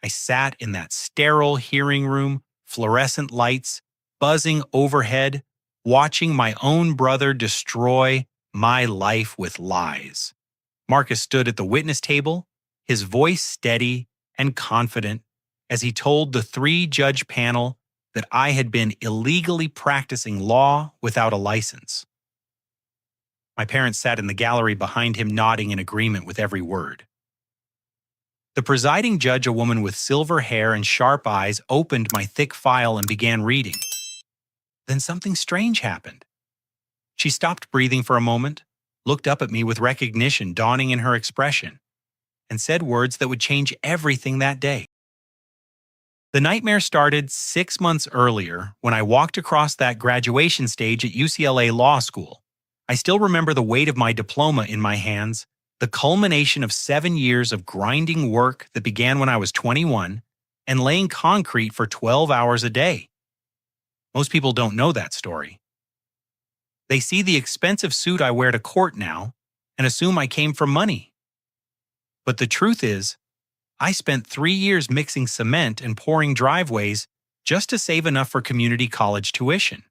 I sat in that sterile hearing room, fluorescent lights, buzzing overhead, watching my own brother destroy my life with lies. Marcus stood at the witness table, his voice steady and confident, as he told the three-judge panel that I had been illegally practicing law without a license. My parents sat in the gallery behind him, nodding in agreement with every word. The presiding judge, a woman with silver hair and sharp eyes, opened my thick file and began reading. Then something strange happened. She stopped breathing for a moment, looked up at me with recognition dawning in her expression, and said words that would change everything that day. The nightmare started 6 months earlier when I walked across that graduation stage at UCLA Law School. I still remember the weight of my diploma in my hands, the culmination of 7 years of grinding work that began when I was 21 and laying concrete for 12 hours a day. Most people don't know that story. They see the expensive suit I wear to court now and assume I came from money. But the truth is, I spent 3 years mixing cement and pouring driveways just to save enough for community college tuition.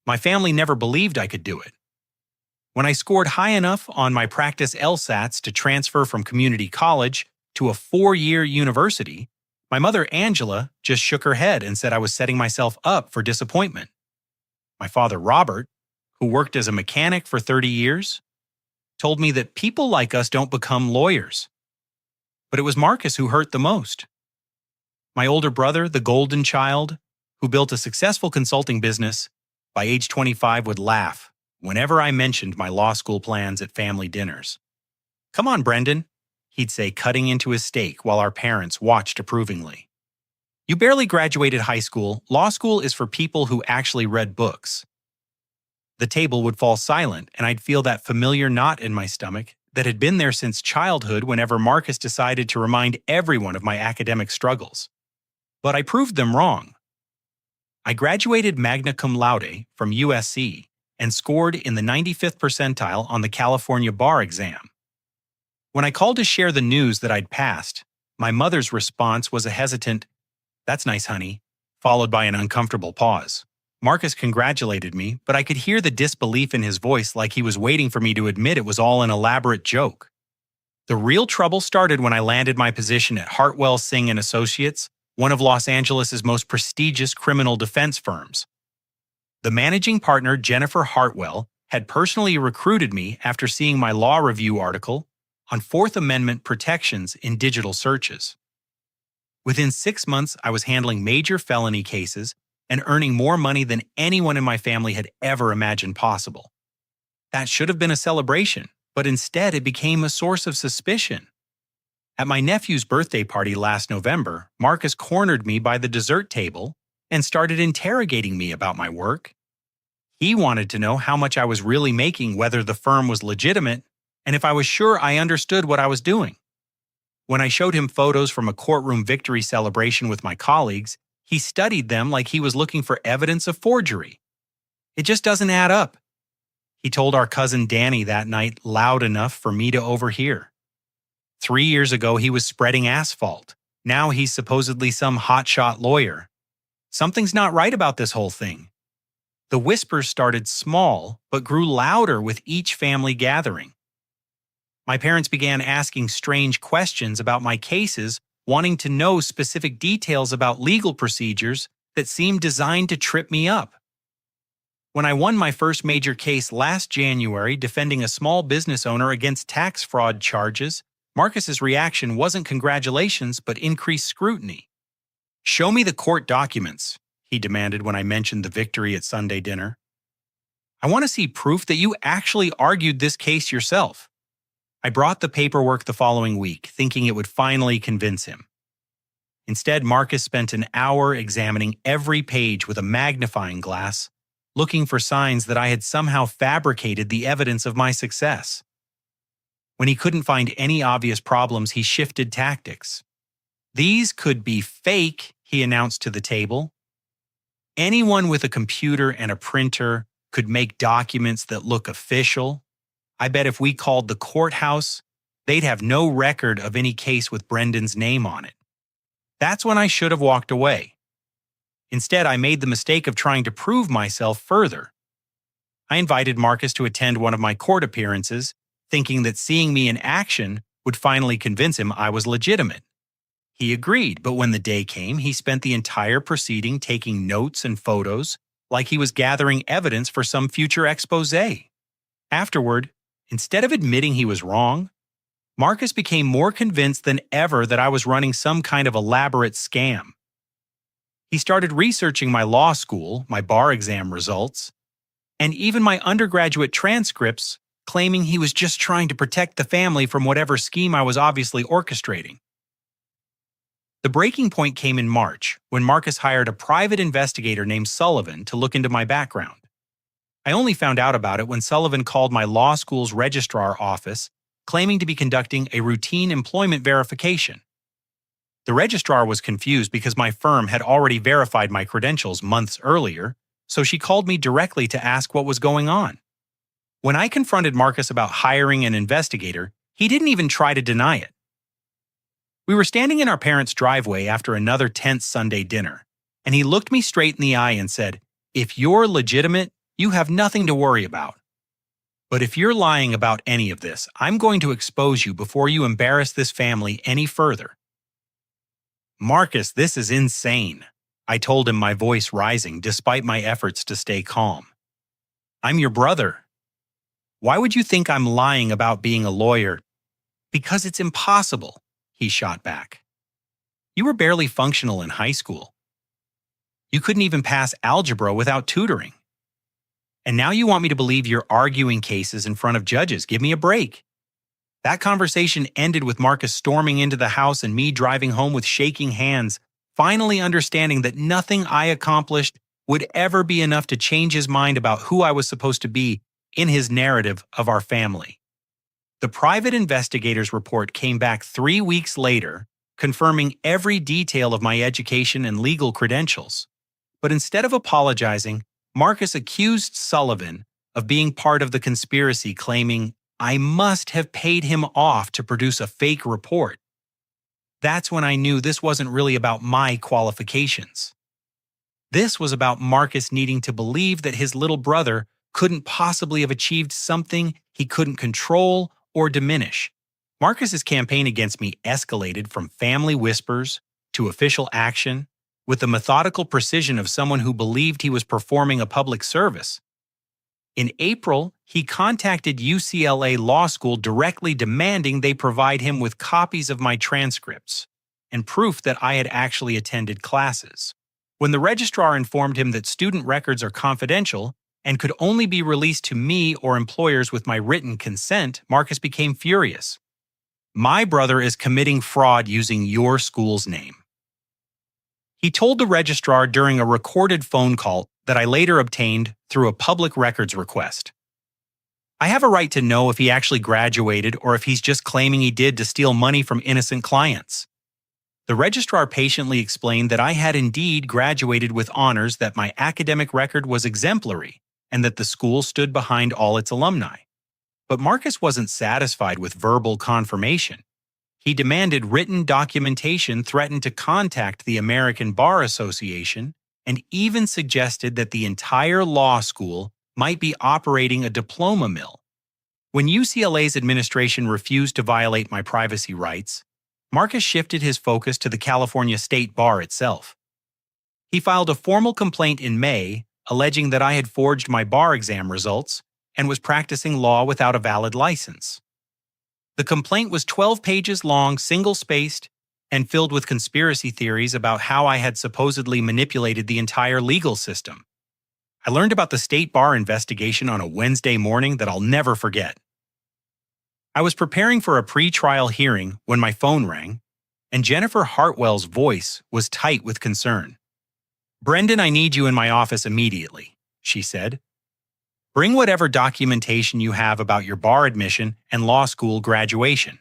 My family never believed I could do it. When I scored high enough on my practice LSATs to transfer from community college to a 4-year university, my mother, Angela, just shook her head and said I was setting myself up for disappointment. My father, Robert, who worked as a mechanic for 30 years, told me that people like us don't become lawyers. But it was Marcus who hurt the most. My older brother, the golden child, who built a successful consulting business, by age 25 would laugh whenever I mentioned my law school plans at family dinners. "Come on, Brendan," he'd say, cutting into his steak while our parents watched approvingly. "You barely graduated high school. Law school is for people who actually read books." The table would fall silent, and I'd feel that familiar knot in my stomach that had been there since childhood whenever Marcus decided to remind everyone of my academic struggles. But I proved them wrong. I graduated magna cum laude from USC and scored in the 95th percentile on the California bar exam. When I called to share the news that I'd passed, my mother's response was a hesitant, "That's nice, honey," followed by an uncomfortable pause. Marcus congratulated me, but I could hear the disbelief in his voice, like he was waiting for me to admit it was all an elaborate joke. The real trouble started when I landed my position at Hartwell, Singh & Associates, one of Los Angeles' most prestigious criminal defense firms. The managing partner, Jennifer Hartwell, had personally recruited me after seeing my law review article on Fourth Amendment protections in digital searches. Within 6 months, I was handling major felony cases and earning more money than anyone in my family had ever imagined possible. That should have been a celebration, but instead it became a source of suspicion. At my nephew's birthday party last November, Marcus cornered me by the dessert table and started interrogating me about my work. He wanted to know how much I was really making, whether the firm was legitimate, and if I was sure I understood what I was doing. When I showed him photos from a courtroom victory celebration with my colleagues, he studied them like he was looking for evidence of forgery. "It just doesn't add up," he told our cousin Danny that night, loud enough for me to overhear. 3 years ago, he was spreading asphalt. Now he's supposedly some hotshot lawyer. Something's not right about this whole thing. The whispers started small, but grew louder with each family gathering. My parents began asking strange questions about my cases, wanting to know specific details about legal procedures that seemed designed to trip me up. When I won my first major case last January defending a small business owner against tax fraud charges, Marcus's reaction wasn't congratulations but increased scrutiny. "Show me the court documents," he demanded when I mentioned the victory at Sunday dinner. "I want to see proof that you actually argued this case yourself." I brought the paperwork the following week, thinking it would finally convince him. Instead, Marcus spent an hour examining every page with a magnifying glass, looking for signs that I had somehow fabricated the evidence of my success. When he couldn't find any obvious problems, he shifted tactics. "These could be fake," he announced to the table. "Anyone with a computer and a printer could make documents that look official. I bet if we called the courthouse, they'd have no record of any case with Brendan's name on it." That's when I should have walked away. Instead, I made the mistake of trying to prove myself further. I invited Marcus to attend one of my court appearances, thinking that seeing me in action would finally convince him I was legitimate. He agreed, but when the day came, he spent the entire proceeding taking notes and photos like he was gathering evidence for some future expose. Afterward, instead of admitting he was wrong, Marcus became more convinced than ever that I was running some kind of elaborate scam. He started researching my law school, my bar exam results, and even my undergraduate transcripts, claiming he was just trying to protect the family from whatever scheme I was obviously orchestrating. The breaking point came in March, when Marcus hired a private investigator named Sullivan to look into my background. I only found out about it when Sullivan called my law school's registrar office, claiming to be conducting a routine employment verification. The registrar was confused because my firm had already verified my credentials months earlier, so she called me directly to ask what was going on. When I confronted Marcus about hiring an investigator, he didn't even try to deny it. We were standing in our parents' driveway after another tense Sunday dinner, and he looked me straight in the eye and said, "If you're legitimate, you have nothing to worry about. But if you're lying about any of this, I'm going to expose you before you embarrass this family any further." "Marcus, this is insane," I told him, my voice rising despite my efforts to stay calm. "I'm your brother. Why would you think I'm lying about being a lawyer?" "Because it's impossible," he shot back. "You were barely functional in high school. You couldn't even pass algebra without tutoring. And now you want me to believe you're arguing cases in front of judges. Give me a break." That conversation ended with Marcus storming into the house and me driving home with shaking hands, finally understanding that nothing I accomplished would ever be enough to change his mind about who I was supposed to be in his narrative of our family. The private investigator's report came back 3 weeks later, confirming every detail of my education and legal credentials. But instead of apologizing, Marcus accused Sullivan of being part of the conspiracy, claiming I must have paid him off to produce a fake report. That's when I knew this wasn't really about my qualifications. This was about Marcus needing to believe that his little brother couldn't possibly have achieved something he couldn't control or diminish. Marcus's campaign against me escalated from family whispers to official action with the methodical precision of someone who believed he was performing a public service. In April, he contacted UCLA Law School directly demanding they provide him with copies of my transcripts and proof that I had actually attended classes. When the registrar informed him that student records are confidential and could only be released to me or employers with my written consent, Marcus became furious. "My brother is committing fraud using your school's name." He told the registrar during a recorded phone call that I later obtained through a public records request. "I have a right to know if he actually graduated or if he's just claiming he did to steal money from innocent clients." The registrar patiently explained that I had indeed graduated with honors, that my academic record was exemplary, and that the school stood behind all its alumni. But Marcus wasn't satisfied with verbal confirmation. He demanded written documentation, threatened to contact the American Bar Association, and even suggested that the entire law school might be operating a diploma mill. When UCLA's administration refused to violate my privacy rights, Marcus shifted his focus to the California State Bar itself. He filed a formal complaint in May, alleging that I had forged my bar exam results and was practicing law without a valid license. The complaint was 12 pages long, single-spaced, and filled with conspiracy theories about how I had supposedly manipulated the entire legal system. I learned about the state bar investigation on a Wednesday morning that I'll never forget. I was preparing for a pre-trial hearing when my phone rang, and Jennifer Hartwell's voice was tight with concern. "Brendan, I need you in my office immediately," she said. "Bring whatever documentation you have about your bar admission and law school graduation."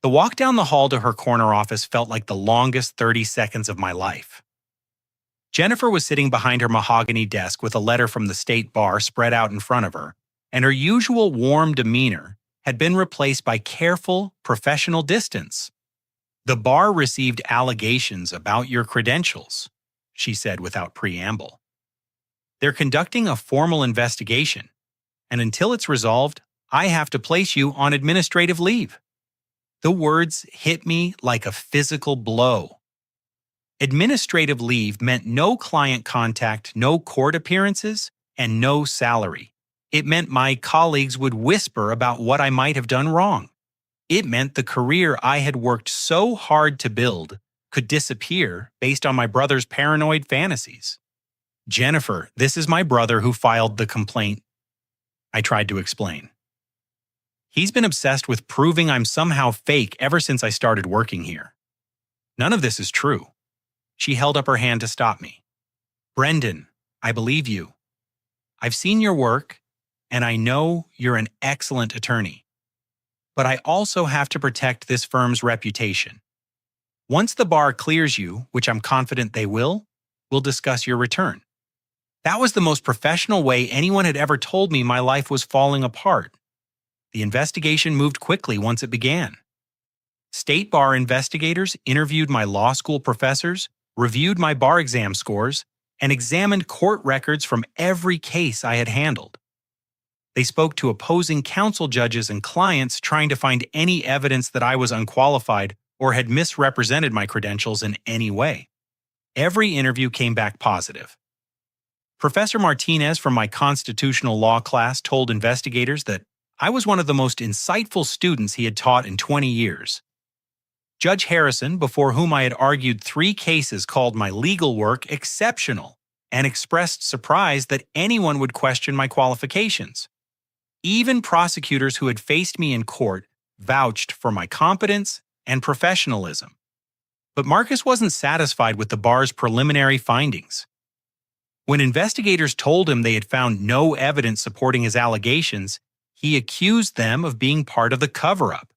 The walk down the hall to her corner office felt like the longest 30 seconds of my life. Jennifer was sitting behind her mahogany desk with a letter from the state bar spread out in front of her, and her usual warm demeanor had been replaced by careful, professional distance. "The bar received allegations about your credentials," she said without preamble. "They're conducting a formal investigation, and until it's resolved, I have to place you on administrative leave." The words hit me like a physical blow. Administrative leave meant no client contact, no court appearances, and no salary. It meant my colleagues would whisper about what I might have done wrong. It meant the career I had worked so hard to build could disappear based on my brother's paranoid fantasies. "Jennifer, this is my brother who filed the complaint," I tried to explain. "He's been obsessed with proving I'm somehow fake ever since I started working here. None of this is true." She held up her hand to stop me. "Brendan, I believe you. I've seen your work, and I know you're an excellent attorney. But I also have to protect this firm's reputation. Once the bar clears you, which I'm confident they will, we'll discuss your return." That was the most professional way anyone had ever told me my life was falling apart. The investigation moved quickly once it began. State bar investigators interviewed my law school professors, reviewed my bar exam scores, and examined court records from every case I had handled. They spoke to opposing counsel judges and clients trying to find any evidence that I was unqualified or had misrepresented my credentials in any way. Every interview came back positive. Professor Martinez from my constitutional law class told investigators that I was one of the most insightful students he had taught in 20 years. Judge Harrison, before whom I had argued 3 cases, called my legal work exceptional and expressed surprise that anyone would question my qualifications. Even prosecutors who had faced me in court vouched for my competence and professionalism. But Marcus wasn't satisfied with the bar's preliminary findings. When investigators told him they had found no evidence supporting his allegations, he accused them of being part of the cover-up.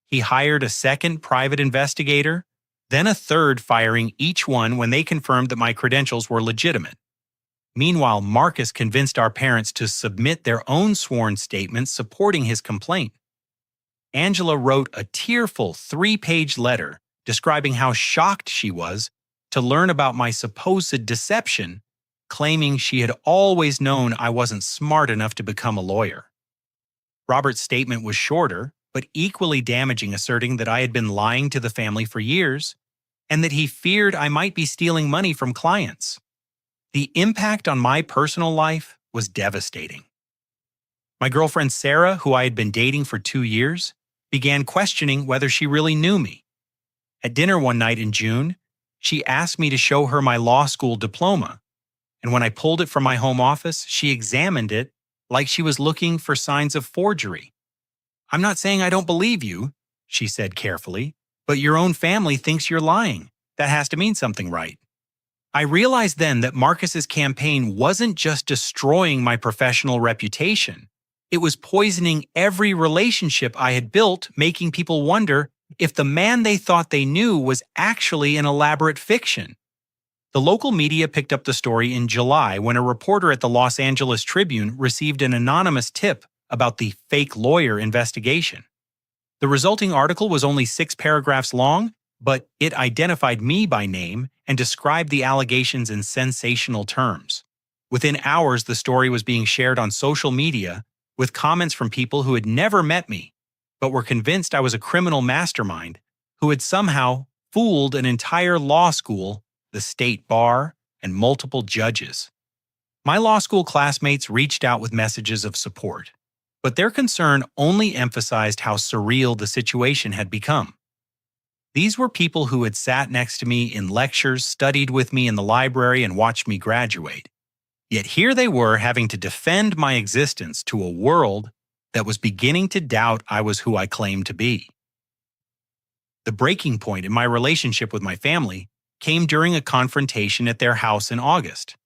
He hired a second private investigator, then a third, firing each one when they confirmed that my credentials were legitimate. Meanwhile, Marcus convinced our parents to submit their own sworn statements supporting his complaint. Angela wrote a tearful 3-page letter describing how shocked she was to learn about my supposed deception, claiming she had always known I wasn't smart enough to become a lawyer. Robert's statement was shorter, but equally damaging, asserting that I had been lying to the family for years and that he feared I might be stealing money from clients. The impact on my personal life was devastating. My girlfriend Sarah, who I had been dating for 2 years, began questioning whether she really knew me. At dinner one night in June, she asked me to show her my law school diploma, and when I pulled it from my home office, she examined it like she was looking for signs of forgery. "I'm not saying I don't believe you," she said carefully, "but your own family thinks you're lying. That has to mean something, right?" I realized then that Marcus's campaign wasn't just destroying my professional reputation. It was poisoning every relationship I had built, making people wonder if the man they thought they knew was actually an elaborate fiction. The local media picked up the story in July when a reporter at the Los Angeles Tribune received an anonymous tip about the fake lawyer investigation. The resulting article was only 6 paragraphs long, but it identified me by name and described the allegations in sensational terms. Within hours, the story was being shared on social media with comments from people who had never met me, but were convinced I was a criminal mastermind who had somehow fooled an entire law school, the state bar, and multiple judges. My law school classmates reached out with messages of support, but their concern only emphasized how surreal the situation had become. These were people who had sat next to me in lectures, studied with me in the library, and watched me graduate. Yet here they were having to defend my existence to a world that was beginning to doubt I was who I claimed to be. The breaking point in my relationship with my family came during a confrontation at their house in August.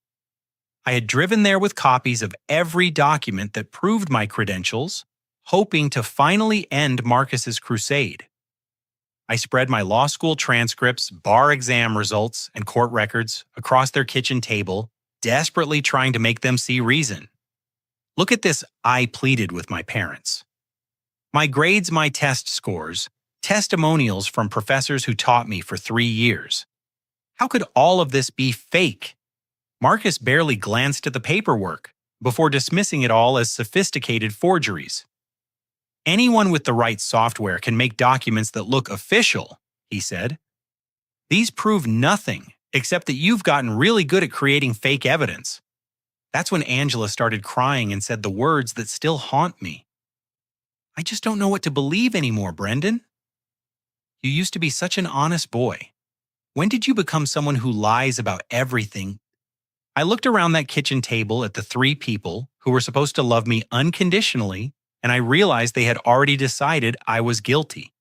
I had driven there with copies of every document that proved my credentials, hoping to finally end Marcus's crusade. I spread my law school transcripts, bar exam results, and court records across their kitchen table, desperately trying to make them see reason. "Look at this," I pleaded with my parents. "My grades, my test scores, Testimonials from professors who taught me for 3 years. How could all of this be fake? Marcus barely glanced at the paperwork before dismissing it all as sophisticated forgeries. Anyone with the right software can make documents that look official, he said. These prove nothing except that you've gotten really good at creating fake evidence. That's when Angela started crying and said the words that still haunt me. I just don't know what to believe anymore, Brendan. You used to be such an honest boy. When did you become someone who lies about everything? I looked around that kitchen table at the 3 people who were supposed to love me unconditionally, and I realized they had already decided I was guilty.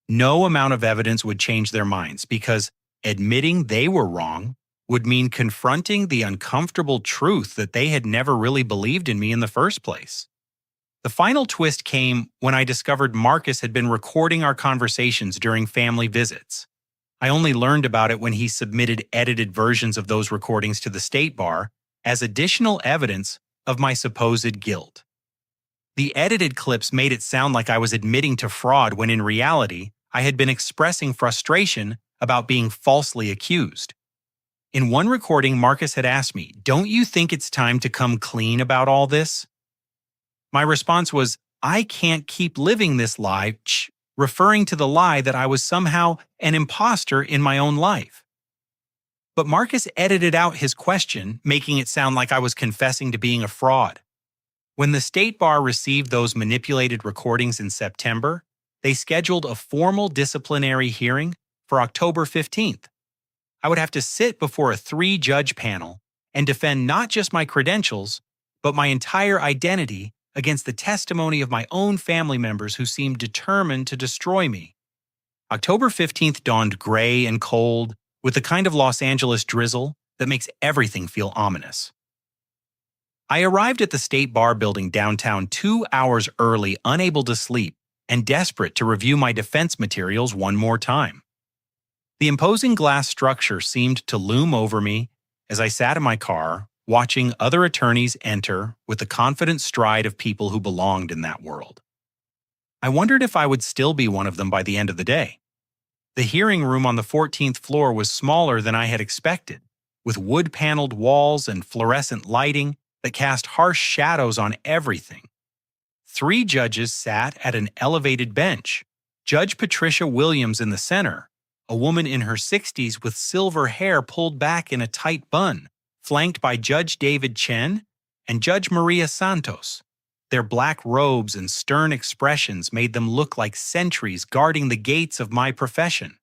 No amount of evidence would change their minds because admitting they were wrong would mean confronting the uncomfortable truth that they had never really believed in me in the first place. The final twist came when I discovered Marcus had been recording our conversations during family visits. I only learned about it when he submitted edited versions of those recordings to the state bar as additional evidence of my supposed guilt. The edited clips made it sound like I was admitting to fraud when in reality, I had been expressing frustration about being falsely accused. In one recording, Marcus had asked me, "Don't you think it's time to come clean about all this?" My response was, "I can't keep living this lie," referring to the lie that I was somehow an imposter in my own life. But Marcus edited out his question, making it sound like I was confessing to being a fraud. When the state bar received those manipulated recordings in September, they scheduled a formal disciplinary hearing for October 15th. I would have to sit before a 3-judge panel and defend not just my credentials, but my entire identity against the testimony of my own family members who seemed determined to destroy me. October 15th dawned gray and cold, with the kind of Los Angeles drizzle that makes everything feel ominous. I arrived at the state bar building downtown 2 hours early, unable to sleep, and desperate to review my defense materials one more time. The imposing glass structure seemed to loom over me as I sat in my car, watching other attorneys enter with the confident stride of people who belonged in that world. I wondered if I would still be one of them by the end of the day. The hearing room on the 14th floor was smaller than I had expected, with wood-paneled walls and fluorescent lighting that cast harsh shadows on everything. 3 judges sat at an elevated bench, Judge Patricia Williams in the center, a woman in her 60s with silver hair pulled back in a tight bun, flanked by Judge David Chen and Judge Maria Santos. Their black robes and stern expressions made them look like sentries guarding the gates of my profession.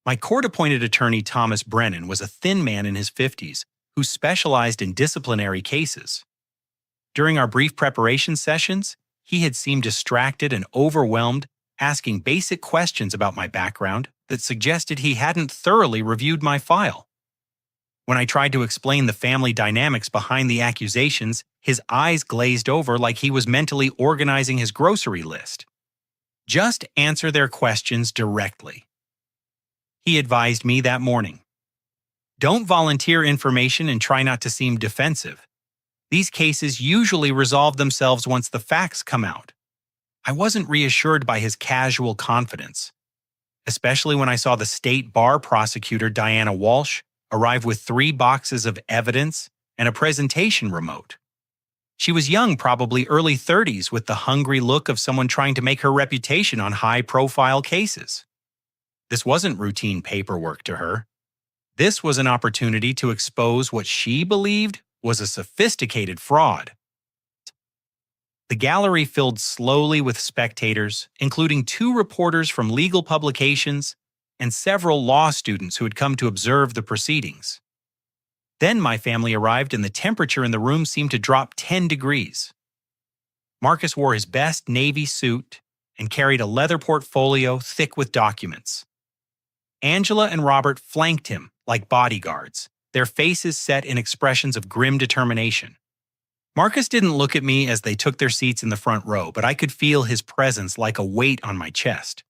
My court-appointed attorney Thomas Brennan was a thin man in his 50s who specialized in disciplinary cases. During our brief preparation sessions, he had seemed distracted and overwhelmed, asking basic questions about my background that suggested he hadn't thoroughly reviewed my file. When I tried to explain the family dynamics behind the accusations, his eyes glazed over like he was mentally organizing his grocery list. "Just answer their questions directly," he advised me that morning. "Don't volunteer information and try not to seem defensive. These cases usually resolve themselves once the facts come out." I wasn't reassured by his casual confidence, especially when I saw the state bar prosecutor Diana Walsh arrive with 3 boxes of evidence and a presentation remote. She was young, probably early 30s, with the hungry look of someone trying to make her reputation on high-profile cases. This wasn't routine paperwork to her. This was an opportunity to expose what she believed was a sophisticated fraud. The gallery filled slowly with spectators, including 2 reporters from legal publications and several law students who had come to observe the proceedings. Then my family arrived and the temperature in the room seemed to drop 10 degrees. Marcus wore his best navy suit and carried a leather portfolio thick with documents. Angela and Robert flanked him like bodyguards, their faces set in expressions of grim determination. Marcus didn't look at me as they took their seats in the front row, but I could feel his presence like a weight on my chest.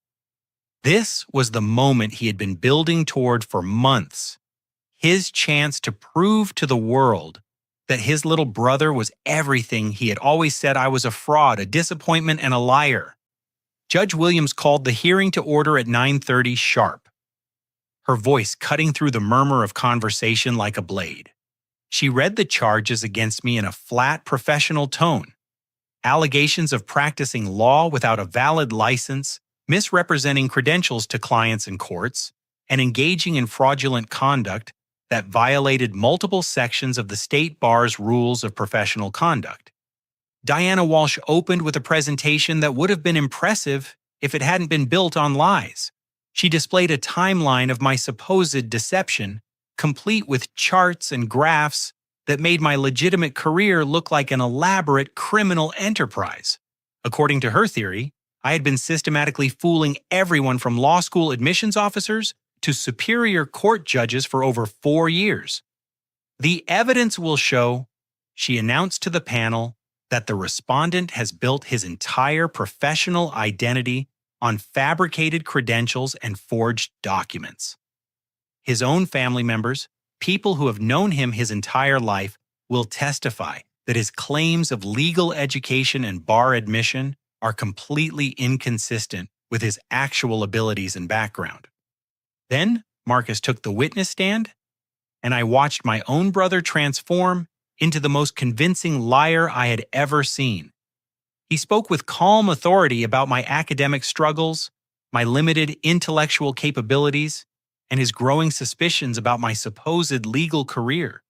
This was the moment he had been building toward for months. His chance to prove to the world that his little brother was everything he had always said I was: a fraud, a disappointment, and a liar. Judge Williams called the hearing to order at 9:30 sharp, her voice cutting through the murmur of conversation like a blade. She read the charges against me in a flat, professional tone. Allegations of practicing law without a valid license, misrepresenting credentials to clients and courts, and engaging in fraudulent conduct that violated multiple sections of the state bar's rules of professional conduct. Diana Walsh opened with a presentation that would have been impressive if it hadn't been built on lies. She displayed a timeline of my supposed deception, complete with charts and graphs that made my legitimate career look like an elaborate criminal enterprise. According to her theory, I had been systematically fooling everyone from law school admissions officers to superior court judges for over 4 years. The evidence will show, she announced to the panel, that the respondent has built his entire professional identity on fabricated credentials and forged documents. His own family members, people who have known him his entire life, will testify that his claims of legal education and bar admission are completely inconsistent with his actual abilities and background. Then Marcus took the witness stand, and I watched my own brother transform into the most convincing liar I had ever seen. He spoke with calm authority about my academic struggles, my limited intellectual capabilities, and his growing suspicions about my supposed legal career.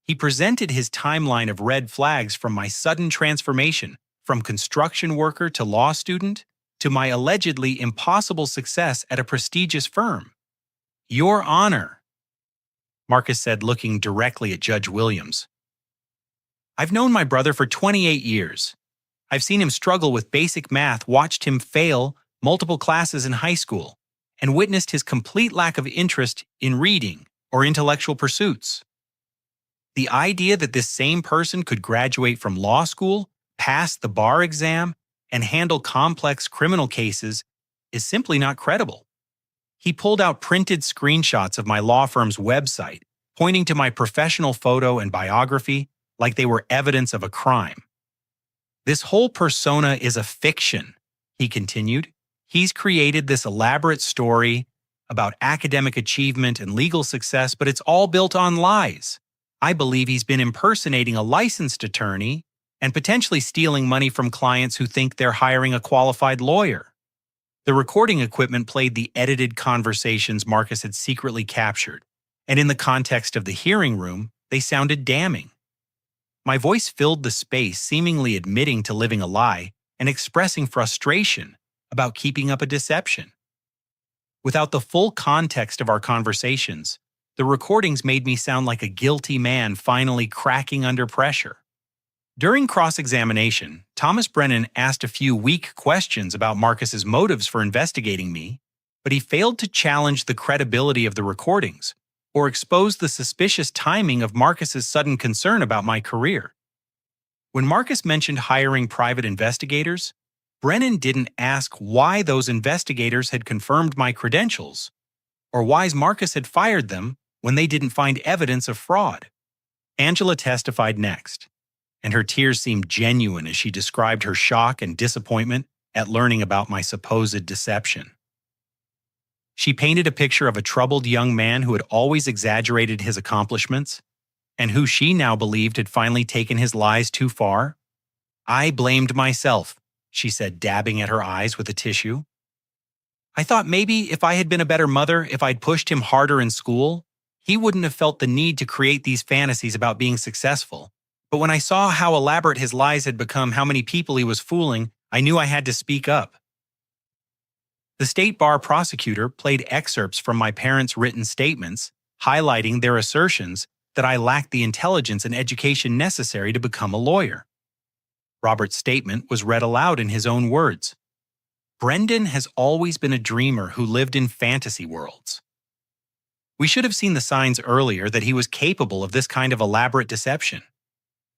He presented his timeline of red flags from my sudden transformation from construction worker to law student to my allegedly impossible success at a prestigious firm. Your Honor, Marcus said, looking directly at Judge Williams. I've known my brother for 28 years. I've seen him struggle with basic math, watched him fail multiple classes in high school, and witnessed his complete lack of interest in reading or intellectual pursuits. The idea that this same person could graduate from law school, pass the bar exam, and handle complex criminal cases is simply not credible. He pulled out printed screenshots of my law firm's website, pointing to my professional photo and biography like they were evidence of a crime. This whole persona is a fiction, he continued. He's created this elaborate story about academic achievement and legal success, but it's all built on lies. I believe he's been impersonating a licensed attorney and potentially stealing money from clients who think they're hiring a qualified lawyer. The recording equipment played the edited conversations Marcus had secretly captured, and in the context of the hearing room, they sounded damning. My voice filled the space, seemingly admitting to living a lie and expressing frustration about keeping up a deception. Without the full context of our conversations, the recordings made me sound like a guilty man finally cracking under pressure. During cross-examination, Thomas Brennan asked a few weak questions about Marcus's motives for investigating me, but he failed to challenge the credibility of the recordings or expose the suspicious timing of Marcus's sudden concern about my career. When Marcus mentioned hiring private investigators, Brennan didn't ask why those investigators had confirmed my credentials or why Marcus had fired them when they didn't find evidence of fraud. Angela testified next, and her tears seemed genuine as she described her shock and disappointment at learning about my supposed deception. She painted a picture of a troubled young man who had always exaggerated his accomplishments and who she now believed had finally taken his lies too far. I blamed myself, she said, dabbing at her eyes with a tissue. I thought maybe if I had been a better mother, if I'd pushed him harder in school, he wouldn't have felt the need to create these fantasies about being successful. But when I saw how elaborate his lies had become, how many people he was fooling, I knew I had to speak up. The state bar prosecutor played excerpts from my parents' written statements, highlighting their assertions that I lacked the intelligence and education necessary to become a lawyer. Robert's statement was read aloud in his own words. Brendan has always been a dreamer who lived in fantasy worlds. We should have seen the signs earlier that he was capable of this kind of elaborate deception.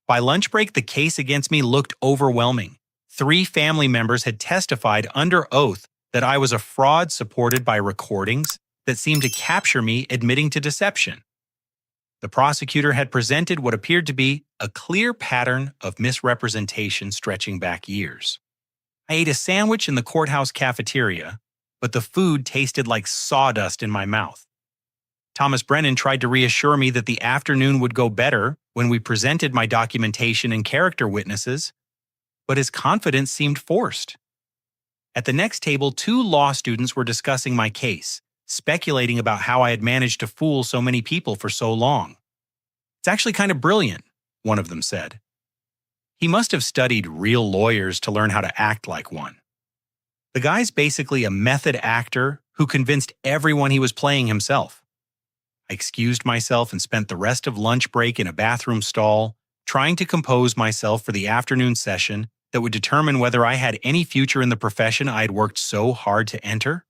By lunch break, the case against me looked overwhelming. 3 family members had testified under oath that I was a fraud supported by recordings that seemed to capture me admitting to deception. The prosecutor had presented what appeared to be a clear pattern of misrepresentation stretching back years. I ate a sandwich in the courthouse cafeteria, but the food tasted like sawdust in my mouth. Thomas Brennan tried to reassure me that the afternoon would go better when we presented my documentation and character witnesses, but his confidence seemed forced. At the next table, 2 law students were discussing my case, speculating about how I had managed to fool so many people for so long. "It's actually kind of brilliant," one of them said. He must have studied real lawyers to learn how to act like one. The guy's basically a method actor who convinced everyone he was playing himself. I excused myself and spent the rest of lunch break in a bathroom stall, trying to compose myself for the afternoon session that would determine whether I had any future in the profession I had worked so hard to enter.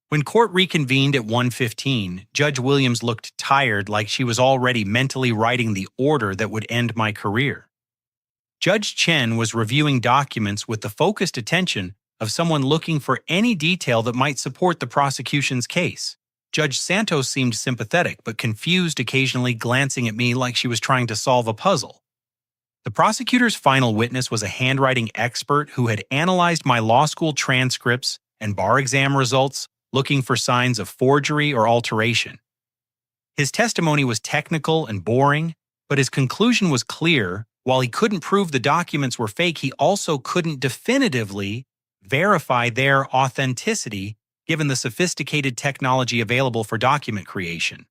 When court reconvened at 1:15, Judge Williams looked tired, like she was already mentally writing the order that would end my career. Judge Chen was reviewing documents with the focused attention of someone looking for any detail that might support the prosecution's case. Judge Santos seemed sympathetic but confused, occasionally glancing at me like she was trying to solve a puzzle. The prosecutor's final witness was a handwriting expert who had analyzed my law school transcripts and bar exam results, looking for signs of forgery or alteration. His testimony was technical and boring, but his conclusion was clear. While he couldn't prove the documents were fake, he also couldn't definitively verify their authenticity given the sophisticated technology available for document creation.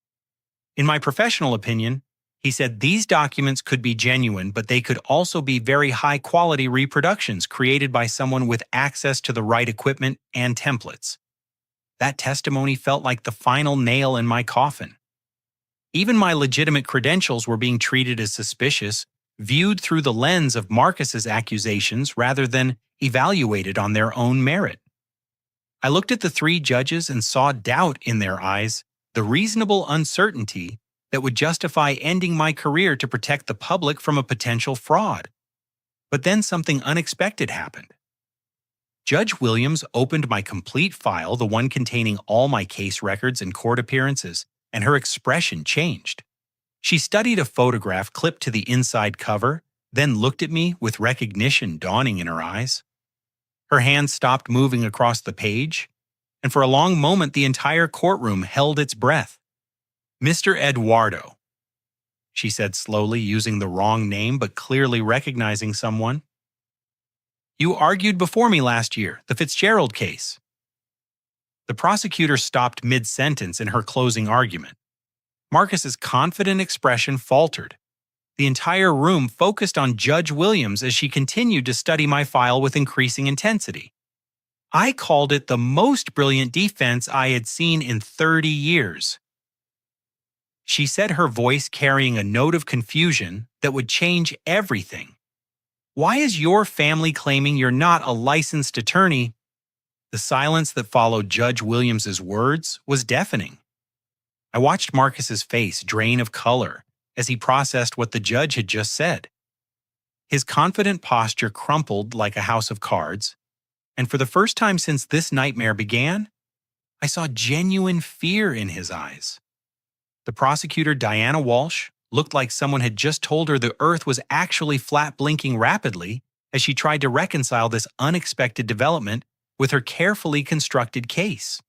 In my professional opinion, he said these documents could be genuine, but they could also be very high-quality reproductions created by someone with access to the right equipment and templates. That testimony felt like the final nail in my coffin. Even my legitimate credentials were being treated as suspicious, viewed through the lens of Marcus's accusations rather than evaluated on their own merit. I looked at the 3 judges and saw doubt in their eyes, the reasonable uncertainty that would justify ending my career to protect the public from a potential fraud. But then something unexpected happened. Judge Williams opened my complete file, the one containing all my case records and court appearances, and her expression changed. She studied a photograph clipped to the inside cover, then looked at me with recognition dawning in her eyes. Her hand stopped moving across the page, and for a long moment the entire courtroom held its breath. "Mr. Eduardo," she said slowly, using the wrong name but clearly recognizing someone. "You argued before me last year, the Fitzgerald case." The prosecutor stopped mid-sentence in her closing argument. Marcus's confident expression faltered. The entire room focused on Judge Williams as she continued to study my file with increasing intensity. I called it the most brilliant defense I had seen in 30 years. She said, her voice carrying a note of confusion that would change everything. "Why is your family claiming you're not a licensed attorney?" The silence that followed Judge Williams's words was deafening. I watched Marcus's face drain of color as he processed what the judge had just said. His confident posture crumpled like a house of cards, and for the first time since this nightmare began, I saw genuine fear in his eyes. The prosecutor, Diana Walsh, looked like someone had just told her the earth was actually flat, blinking rapidly as she tried to reconcile this unexpected development with her carefully constructed case.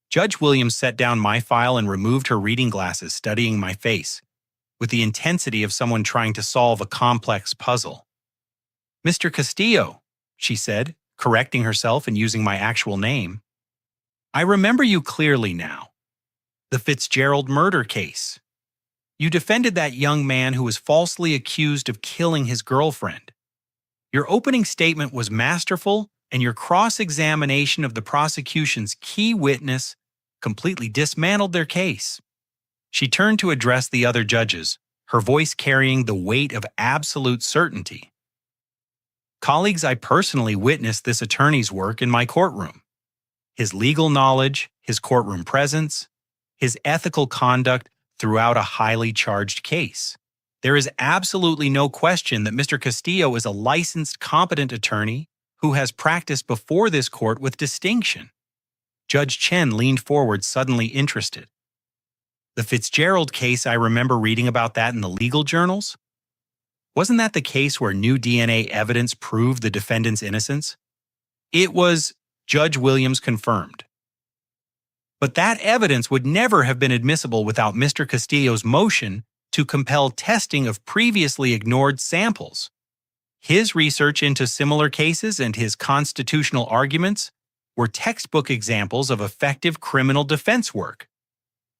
Judge Williams set down my file and removed her reading glasses, studying my face with the intensity of someone trying to solve a complex puzzle. "Mr. Castillo," she said, correcting herself and using my actual name, "I remember you clearly now. The Fitzgerald murder case. You defended that young man who was falsely accused of killing his girlfriend. Your opening statement was masterful, and your cross-examination of the prosecution's key witness completely dismantled their case." She turned to address the other judges, her voice carrying the weight of absolute certainty. "Colleagues, I personally witnessed this attorney's work in my courtroom. His legal knowledge, his courtroom presence, his ethical conduct throughout a highly charged case. There is absolutely no question that Mr. Castillo is a licensed, competent attorney who has practiced before this court with distinction." Judge Chen leaned forward, suddenly interested. "The Fitzgerald case, I remember reading about that in the legal journals. Wasn't that the case where new DNA evidence proved the defendant's innocence? It was Judge Williams confirmed. But that evidence would never have been admissible without Mr. Castillo's motion to compel testing of previously ignored samples. His research into similar cases and his constitutional arguments were textbook examples of effective criminal defense work.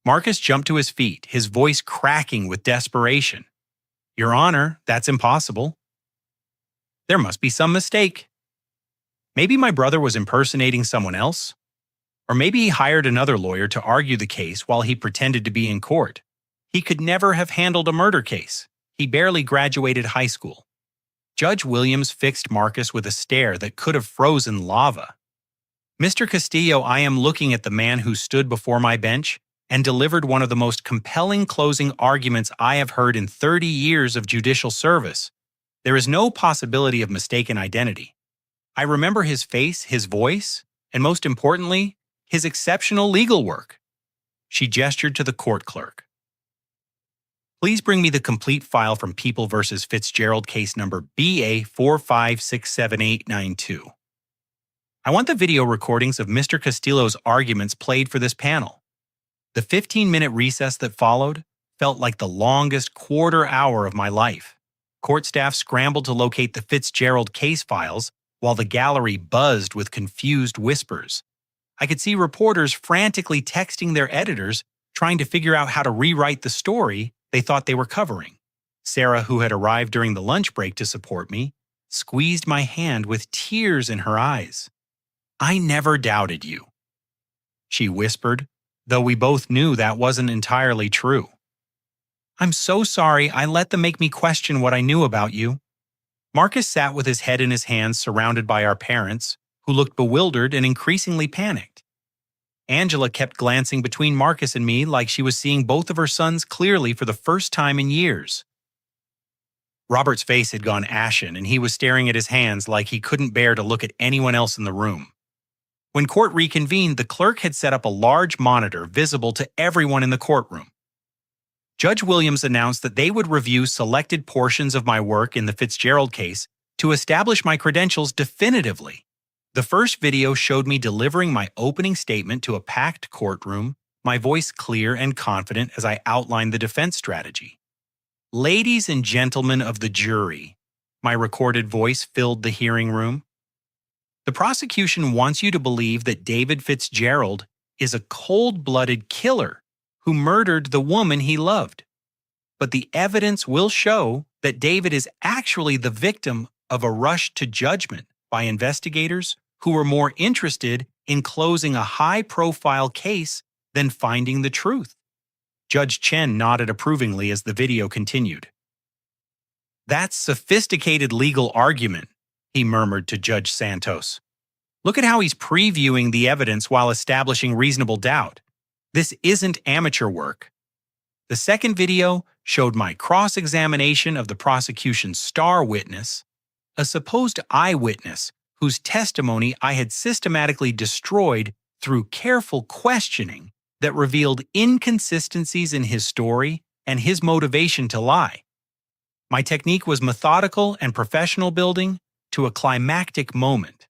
Marcus jumped to his feet, his voice cracking with desperation. "Your Honor, that's impossible. There must be some mistake. Maybe my brother was impersonating someone else? Or maybe he hired another lawyer to argue the case while he pretended to be in court. He could never have handled a murder case. He barely graduated high school." Judge Williams fixed Marcus with a stare that could have frozen lava. "Mr. Castillo, I am looking at the man who stood before my bench and delivered one of the most compelling closing arguments I have heard in 30 years of judicial service. There is no possibility of mistaken identity. I remember his face, his voice, and most importantly, his exceptional legal work." She gestured to the court clerk. "Please bring me the complete file from People v. Fitzgerald case number BA4567892. I want the video recordings of Mr. Castillo's arguments played for this panel." The 15-minute recess that followed felt like the longest quarter hour of my life. Court staff scrambled to locate the Fitzgerald case files while the gallery buzzed with confused whispers. I could see reporters frantically texting their editors, trying to figure out how to rewrite the story they thought they were covering. Sarah, who had arrived during the lunch break to support me, squeezed my hand with tears in her eyes. "I never doubted you," she whispered, though we both knew that wasn't entirely true. "I'm so sorry I let them make me question what I knew about you." Marcus sat with his head in his hands, surrounded by our parents, who looked bewildered and increasingly panicked. Angela kept glancing between Marcus and me like she was seeing both of her sons clearly for the first time in years. Robert's face had gone ashen, and he was staring at his hands like he couldn't bear to look at anyone else in the room. When court reconvened, the clerk had set up a large monitor visible to everyone in the courtroom. Judge Williams announced that they would review selected portions of my work in the Fitzgerald case to establish my credentials definitively. The first video showed me delivering my opening statement to a packed courtroom, my voice clear and confident as I outlined the defense strategy. "Ladies and gentlemen of the jury," my recorded voice filled the hearing room. "The prosecution wants you to believe that David Fitzgerald is a cold-blooded killer who murdered the woman he loved. But the evidence will show that David is actually the victim of a rush to judgment by investigators who were more interested in closing a high-profile case than finding the truth." Judge Chen nodded approvingly as the video continued. "That's sophisticated legal argument," he murmured to Judge Santos. "Look at how he's previewing the evidence while establishing reasonable doubt. This isn't amateur work." The second video showed my cross-examination of the prosecution's star witness, a supposed eyewitness whose testimony I had systematically destroyed through careful questioning that revealed inconsistencies in his story and his motivation to lie. My technique was methodical and professional, building to a climactic moment,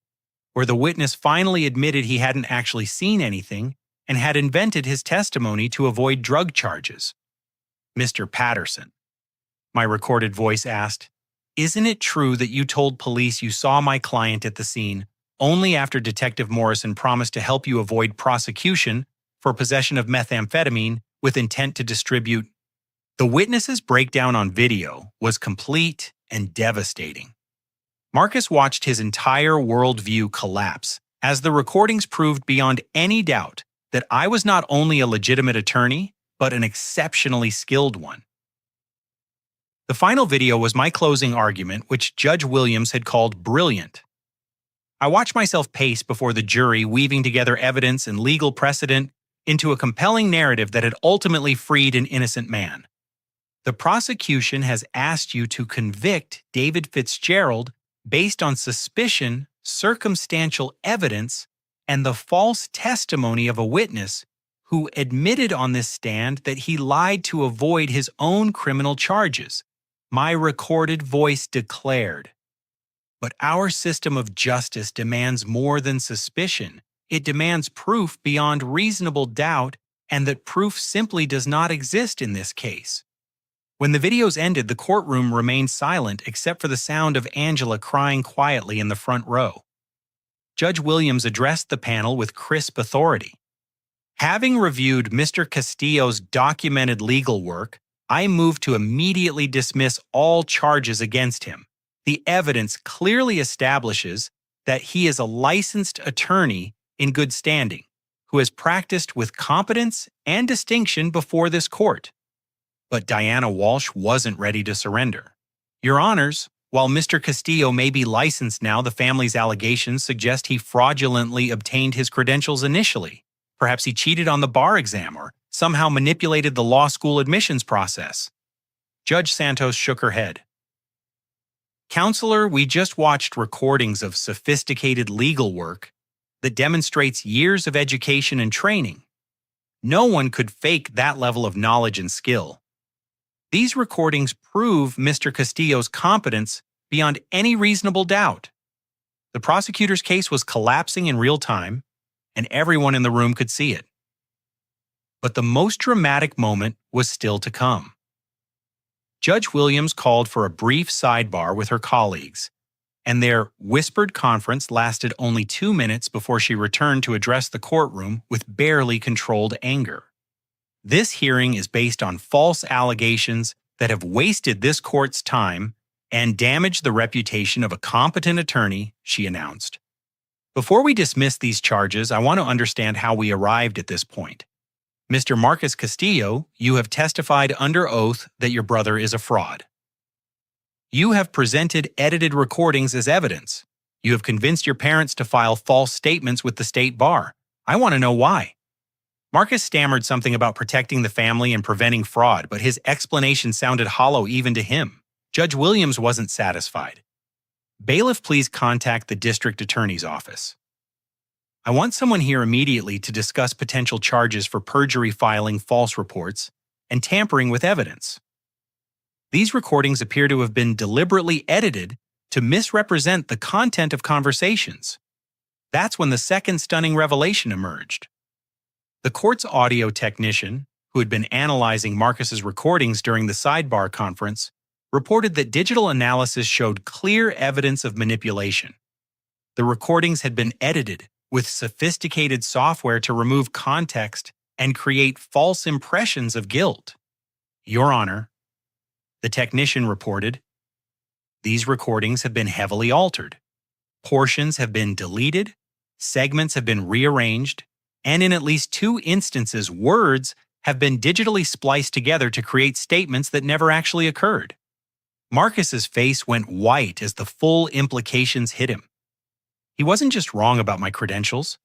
where the witness finally admitted he hadn't actually seen anything and had invented his testimony to avoid drug charges. "Mr. Patterson," my recorded voice asked, "isn't it true that you told police you saw my client at the scene only after Detective Morrison promised to help you avoid prosecution for possession of methamphetamine with intent to distribute?" The witness's breakdown on video was complete and devastating. Marcus watched his entire worldview collapse as the recordings proved beyond any doubt that I was not only a legitimate attorney, but an exceptionally skilled one. The final video was my closing argument, which Judge Williams had called brilliant. I watched myself pace before the jury, weaving together evidence and legal precedent into a compelling narrative that had ultimately freed an innocent man. "The prosecution has asked you to convict David Fitzgerald based on suspicion, circumstantial evidence, and the false testimony of a witness who admitted on this stand that he lied to avoid his own criminal charges. my recorded voice declared. But our system of justice demands more than suspicion. It demands proof beyond reasonable doubt, and that proof simply does not exist in this case. When the videos ended, the courtroom remained silent except for the sound of Angela crying quietly in the front row. Judge Williams addressed the panel with crisp authority. Having reviewed Mr. Castillo's documented legal work, I move to immediately dismiss all charges against him. The evidence clearly establishes that he is a licensed attorney in good standing, who has practiced with competence and distinction before this court. But Diana Walsh wasn't ready to surrender. Your Honors, while Mr. Castillo may be licensed now, the family's allegations suggest he fraudulently obtained his credentials initially. Perhaps he cheated on the bar exam or somehow manipulated the law school admissions process. Judge Santos shook her head. Counselor, we just watched recordings of sophisticated legal work that demonstrates years of education and training. No one could fake that level of knowledge and skill. These recordings prove Mr. Castillo's competence beyond any reasonable doubt. The prosecutor's case was collapsing in real time, and everyone in the room could see it. But the most dramatic moment was still to come. Judge Williams called for a brief sidebar with her colleagues, and their whispered conference lasted only 2 minutes before she returned to address the courtroom with barely controlled anger. This hearing is based on false allegations that have wasted this court's time and damaged the reputation of a competent attorney, she announced. Before we dismiss these charges, I want to understand how we arrived at this point. Mr. Marcus Castillo, you have testified under oath that your brother is a fraud. You have presented edited recordings as evidence. You have convinced your parents to file false statements with the state bar. I want to know why. Marcus stammered something about protecting the family and preventing fraud, but his explanation sounded hollow even to him. Judge Williams wasn't satisfied. Bailiff, please contact the district attorney's office. I want someone here immediately to discuss potential charges for perjury, filing false reports, and tampering with evidence. These recordings appear to have been deliberately edited to misrepresent the content of conversations. That's when the second stunning revelation emerged. The court's audio technician, who had been analyzing Marcus's recordings during the sidebar conference, reported that digital analysis showed clear evidence of manipulation. The recordings had been edited with sophisticated software to remove context and create false impressions of guilt. Your Honor, the technician reported, these recordings have been heavily altered. Portions have been deleted, segments have been rearranged, and in at least 2 instances, words have been digitally spliced together to create statements that never actually occurred. Marcus's face went white as the full implications hit him. He wasn't just wrong about my credentials.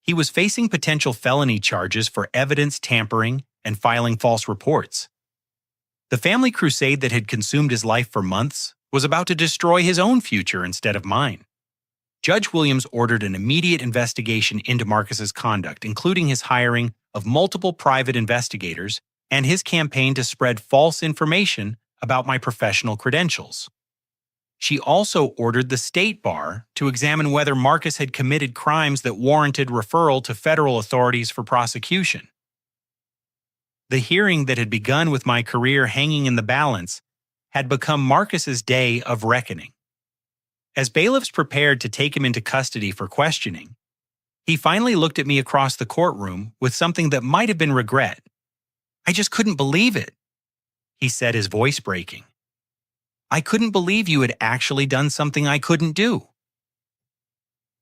He was facing potential felony charges for evidence tampering and filing false reports. The family crusade that had consumed his life for months was about to destroy his own future instead of mine. Judge Williams ordered an immediate investigation into Marcus's conduct, including his hiring of multiple private investigators and his campaign to spread false information about my professional credentials. She also ordered the state bar to examine whether Marcus had committed crimes that warranted referral to federal authorities for prosecution. The hearing that had begun with my career hanging in the balance had become Marcus's day of reckoning. As bailiffs prepared to take him into custody for questioning, he finally looked at me across the courtroom with something that might have been regret. I just couldn't believe it, he said, his voice breaking. I couldn't believe you had actually done something I couldn't do.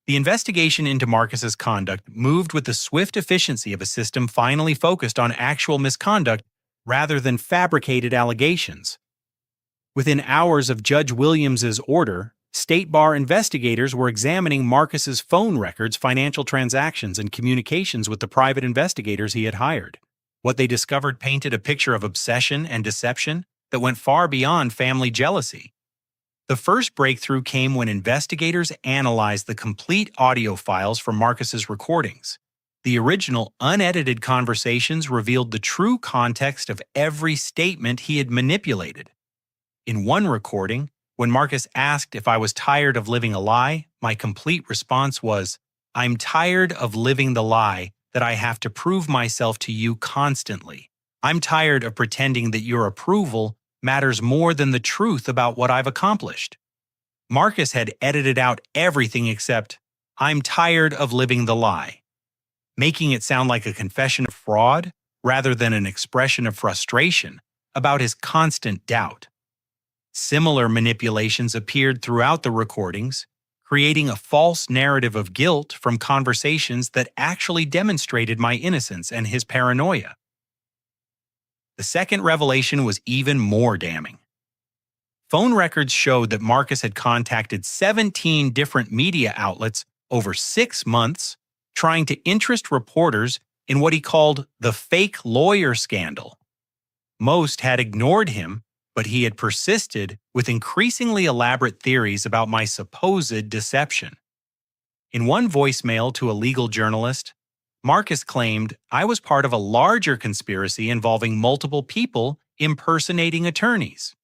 The investigation into Marcus's conduct moved with the swift efficiency of a system finally focused on actual misconduct rather than fabricated allegations. Within hours of Judge Williams's order, state bar investigators were examining Marcus's phone records, financial transactions, and communications with the private investigators he had hired. What they discovered painted a picture of obsession and deception that went far beyond family jealousy. The first breakthrough came when investigators analyzed the complete audio files from Marcus's recordings. The original, unedited conversations revealed the true context of every statement he had manipulated. In one recording, when Marcus asked if I was tired of living a lie, my complete response was, "I'm tired of living the lie that I have to prove myself to you constantly. I'm tired of pretending that your approval matters more than the truth about what I've accomplished." Marcus had edited out everything except, "I'm tired of living the lie," making it sound like a confession of fraud rather than an expression of frustration about his constant doubt. Similar manipulations appeared throughout the recordings, creating a false narrative of guilt from conversations that actually demonstrated my innocence and his paranoia. The second revelation was even more damning. Phone records showed that Marcus had contacted 17 different media outlets over 6 months, trying to interest reporters in what he called the fake lawyer scandal. Most had ignored him, but he had persisted with increasingly elaborate theories about my supposed deception. In one voicemail to a legal journalist, Marcus claimed I was part of a larger conspiracy involving multiple people impersonating attorneys.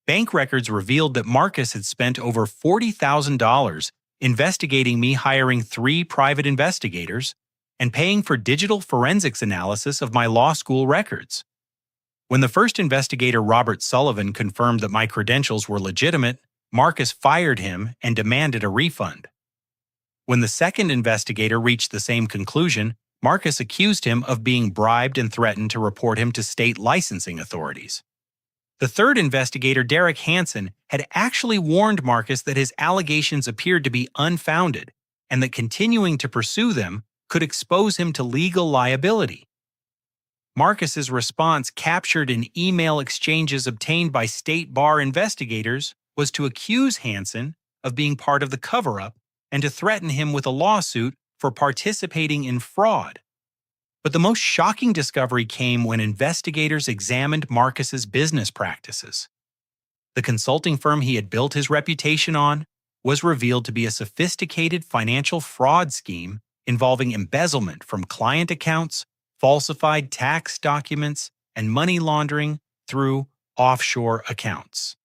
Bank records revealed that Marcus had spent over $40,000 investigating me, hiring 3 private investigators, and paying for digital forensics analysis of my law school records. When the first investigator, Robert Sullivan, confirmed that my credentials were legitimate, Marcus fired him and demanded a refund. When the second investigator reached the same conclusion, Marcus accused him of being bribed and threatened to report him to state licensing authorities. The third investigator, Derek Hansen, had actually warned Marcus that his allegations appeared to be unfounded and that continuing to pursue them could expose him to legal liability. Marcus's response, captured in email exchanges obtained by state bar investigators, was to accuse Hansen of being part of the cover-up and to threaten him with a lawsuit for participating in fraud. But the most shocking discovery came when investigators examined Marcus's business practices. The consulting firm he had built his reputation on was revealed to be a sophisticated financial fraud scheme involving embezzlement from client accounts, falsified tax documents, and money laundering through offshore accounts.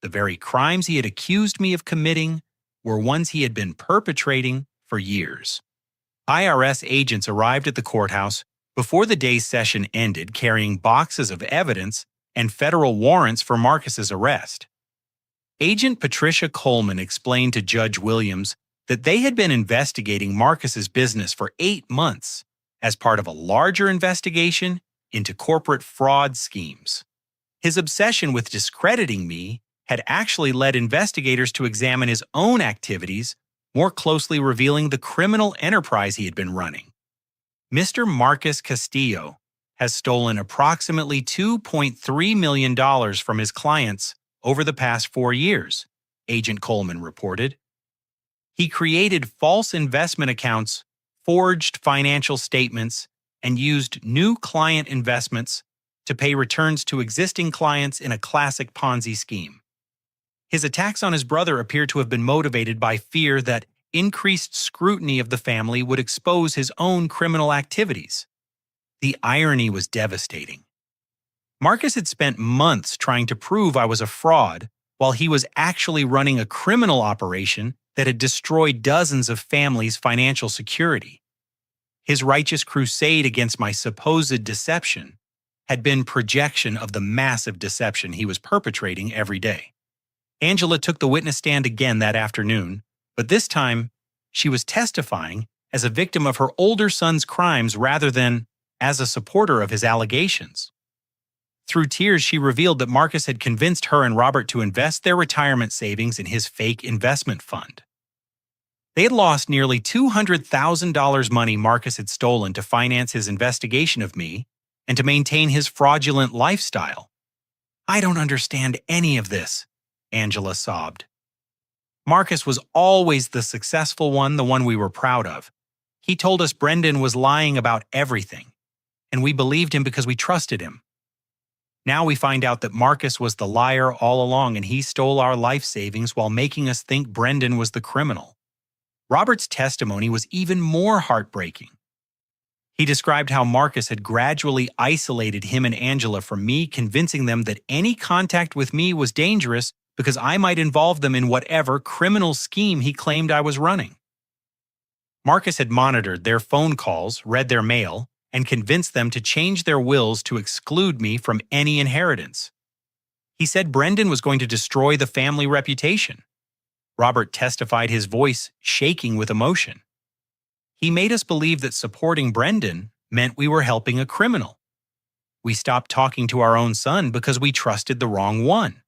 The very crimes he had accused me of committing were ones he had been perpetrating for years. IRS agents arrived at the courthouse before the day's session ended, carrying boxes of evidence and federal warrants for Marcus's arrest. Agent Patricia Coleman explained to Judge Williams that they had been investigating Marcus's business for 8 months as part of a larger investigation into corporate fraud schemes. His obsession with discrediting me had actually led investigators to examine his own activities, more closely revealing the criminal enterprise he had been running. Mr. Marcus Castillo has stolen approximately $2.3 million from his clients over the past 4 years, Agent Coleman reported. He created false investment accounts, forged financial statements, and used new client investments to pay returns to existing clients in a classic Ponzi scheme. His attacks on his brother appear to have been motivated by fear that increased scrutiny of the family would expose his own criminal activities. The irony was devastating. Marcus had spent months trying to prove I was a fraud, while he was actually running a criminal operation that had destroyed dozens of families' financial security. His righteous crusade against my supposed deception had been projection of the massive deception he was perpetrating every day. Angela took the witness stand again that afternoon, but this time she was testifying as a victim of her older son's crimes rather than as a supporter of his allegations. Through tears, she revealed that Marcus had convinced her and Robert to invest their retirement savings in his fake investment fund. They had lost nearly $200,000 money Marcus had stolen to finance his investigation of me and to maintain his fraudulent lifestyle. "I don't understand any of this," Angela sobbed. "Marcus was always the successful one, the one we were proud of. He told us Brendan was lying about everything, and we believed him because we trusted him. Now we find out that Marcus was the liar all along and he stole our life savings while making us think Brendan was the criminal." Robert's testimony was even more heartbreaking. He described how Marcus had gradually isolated him and Angela from me, convincing them that any contact with me was dangerous because I might involve them in whatever criminal scheme he claimed I was running. Marcus had monitored their phone calls, read their mail, and convinced them to change their wills to exclude me from any inheritance. He said Brendan was going to destroy the family reputation. Robert testified, his voice shaking with emotion. He made us believe that supporting Brendan meant we were helping a criminal. We stopped talking to our own son because we trusted the wrong one.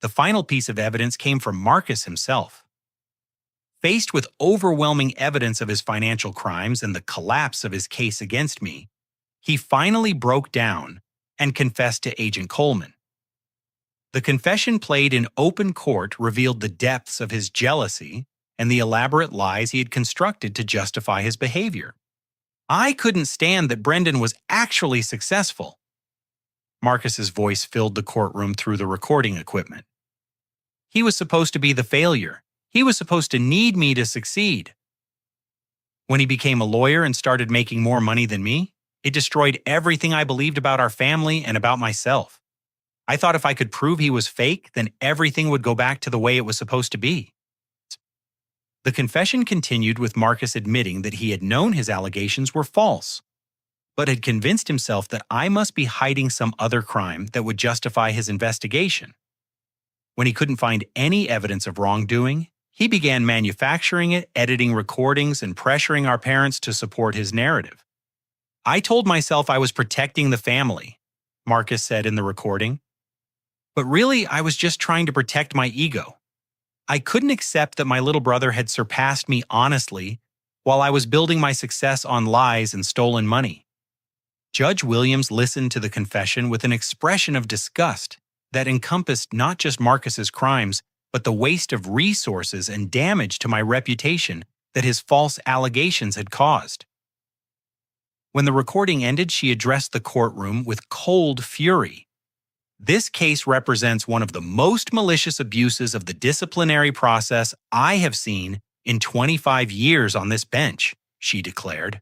The final piece of evidence came from Marcus himself. Faced with overwhelming evidence of his financial crimes and the collapse of his case against me, he finally broke down and confessed to Agent Coleman. The confession played in open court revealed the depths of his jealousy and the elaborate lies he had constructed to justify his behavior. I couldn't stand that Brendan was actually successful. Marcus's voice filled the courtroom through the recording equipment. He was supposed to be the failure. He was supposed to need me to succeed. When he became a lawyer and started making more money than me, it destroyed everything I believed about our family and about myself. I thought if I could prove he was fake, then everything would go back to the way it was supposed to be. The confession continued with Marcus admitting that he had known his allegations were false, but had convinced himself that I must be hiding some other crime that would justify his investigation. When he couldn't find any evidence of wrongdoing, he began manufacturing it, editing recordings, and pressuring our parents to support his narrative. I told myself I was protecting the family, Marcus said in the recording. But really, I was just trying to protect my ego. I couldn't accept that my little brother had surpassed me honestly while I was building my success on lies and stolen money. Judge Williams listened to the confession with an expression of disgust that encompassed not just Marcus's crimes, but the waste of resources and damage to my reputation that his false allegations had caused. When the recording ended, she addressed the courtroom with cold fury. This case represents one of the most malicious abuses of the disciplinary process I have seen in 25 years on this bench, she declared.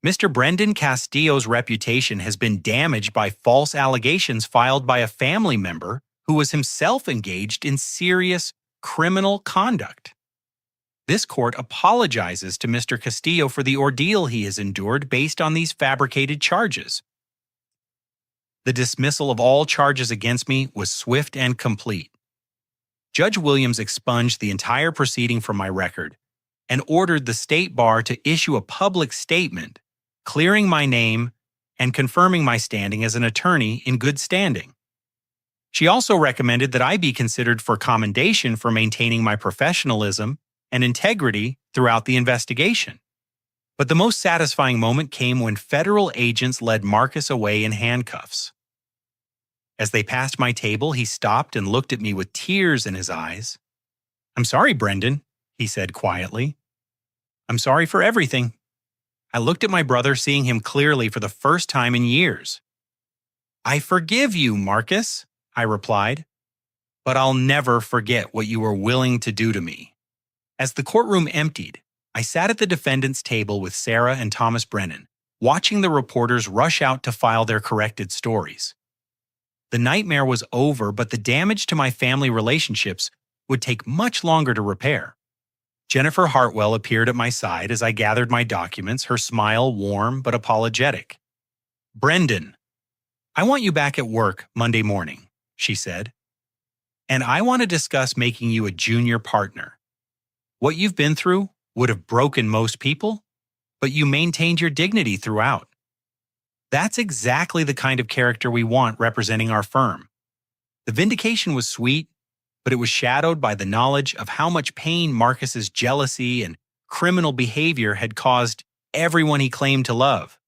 Mr. Brendan Castillo's reputation has been damaged by false allegations filed by a family member who was himself engaged in serious criminal conduct. This court apologizes to Mr. Castillo for the ordeal he has endured based on these fabricated charges. The dismissal of all charges against me was swift and complete. Judge Williams expunged the entire proceeding from my record and ordered the state bar to issue a public statement clearing my name and confirming my standing as an attorney in good standing. She also recommended that I be considered for commendation for maintaining my professionalism and integrity throughout the investigation. But the most satisfying moment came when federal agents led Marcus away in handcuffs. As they passed my table, he stopped and looked at me with tears in his eyes. "I'm sorry, Brendan," he said quietly. "I'm sorry for everything." I looked at my brother, seeing him clearly for the first time in years. "I forgive you, Marcus," I replied, "but I'll never forget what you were willing to do to me." As the courtroom emptied, I sat at the defendant's table with Sarah and Thomas Brennan, watching the reporters rush out to file their corrected stories. The nightmare was over, but the damage to my family relationships would take much longer to repair. Jennifer Hartwell appeared at my side as I gathered my documents, her smile warm but apologetic. "Brendan, I want you back at work Monday morning," she said. "And I want to discuss making you a junior partner. What you've been through would have broken most people, but you maintained your dignity throughout. That's exactly the kind of character we want representing our firm." The vindication was sweet, but it was shadowed by the knowledge of how much pain Marcus's jealousy and criminal behavior had caused everyone he claimed to love.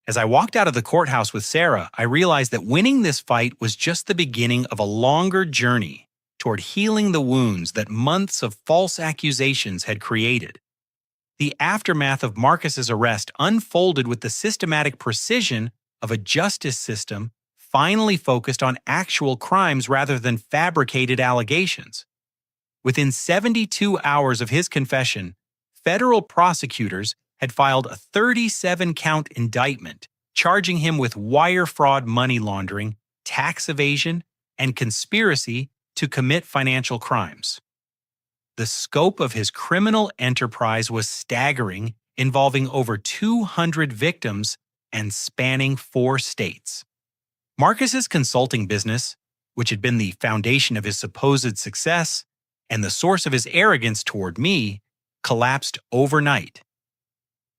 As I walked out of the courthouse with Sarah, I realized that winning this fight was just the beginning of a longer journey toward healing the wounds that months of false accusations had created. The aftermath of Marcus's arrest unfolded with the systematic precision of a justice system finally focused on actual crimes rather than fabricated allegations. Within 72 hours of his confession, federal prosecutors had filed a 37-count indictment charging him with wire fraud, money laundering, tax evasion, and conspiracy to commit financial crimes. The scope of his criminal enterprise was staggering, involving over 200 victims and spanning 4 states. Marcus's consulting business, which had been the foundation of his supposed success and the source of his arrogance toward me, collapsed overnight.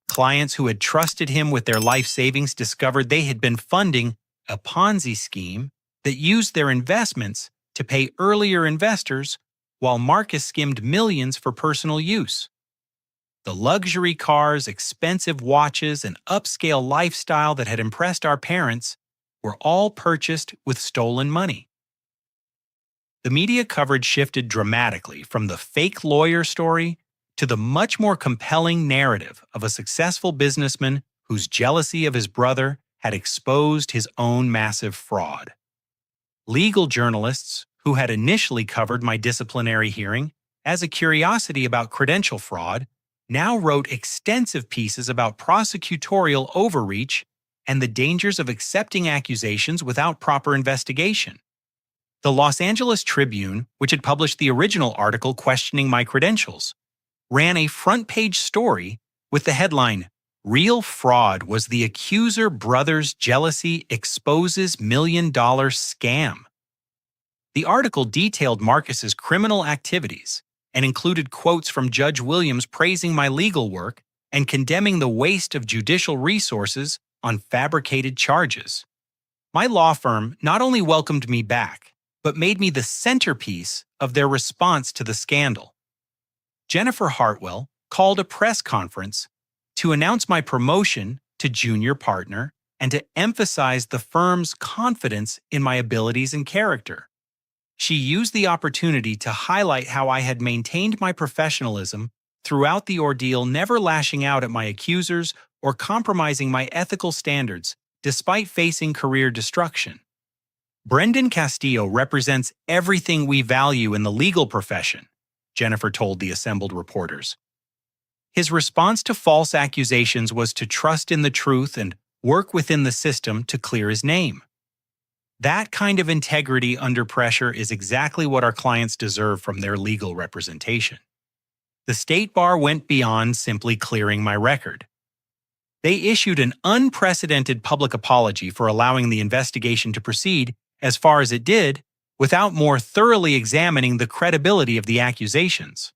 Clients who had trusted him with their life savings discovered they had been funding a Ponzi scheme that used their investments to pay earlier investors while Marcus skimmed millions for personal use. The luxury cars, expensive watches, and upscale lifestyle that had impressed our parents were all purchased with stolen money. The media coverage shifted dramatically from the fake lawyer story to the much more compelling narrative of a successful businessman whose jealousy of his brother had exposed his own massive fraud. Legal journalists, who had initially covered my disciplinary hearing as a curiosity about credential fraud, now wrote extensive pieces about prosecutorial overreach and the dangers of accepting accusations without proper investigation. The Los Angeles Tribune, which had published the original article questioning my credentials, ran a front-page story with the headline, "Real Fraud Was the Accuser Brother's Jealousy Exposes $1 Million Scam." The article detailed Marcus's criminal activities and included quotes from Judge Williams praising my legal work and condemning the waste of judicial resources on fabricated charges. My law firm not only welcomed me back, but made me the centerpiece of their response to the scandal. Jennifer Hartwell called a press conference to announce my promotion to junior partner and to emphasize the firm's confidence in my abilities and character. She used the opportunity to highlight how I had maintained my professionalism throughout the ordeal, never lashing out at my accusers or compromising my ethical standards despite facing career destruction. "Brendan Castillo represents everything we value in the legal profession," Jennifer told the assembled reporters. His response to false accusations was to trust in the truth and work within the system to clear his name. That kind of integrity under pressure is exactly what our clients deserve from their legal representation. The State Bar went beyond simply clearing my record. They issued an unprecedented public apology for allowing the investigation to proceed as far as it did without more thoroughly examining the credibility of the accusations.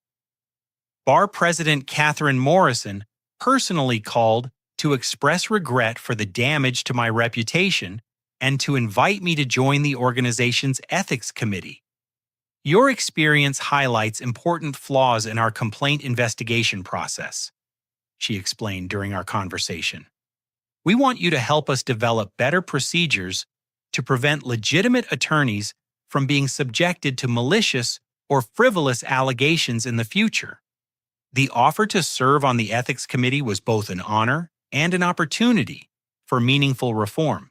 Bar President Catherine Morrison personally called to express regret for the damage to my reputation and to invite me to join the organization's ethics committee. "Your experience highlights important flaws in our complaint investigation process," she explained during our conversation. "We want you to help us develop better procedures to prevent legitimate attorneys from being subjected to malicious or frivolous allegations in the future." The offer to serve on the ethics committee was both an honor and an opportunity for meaningful reform.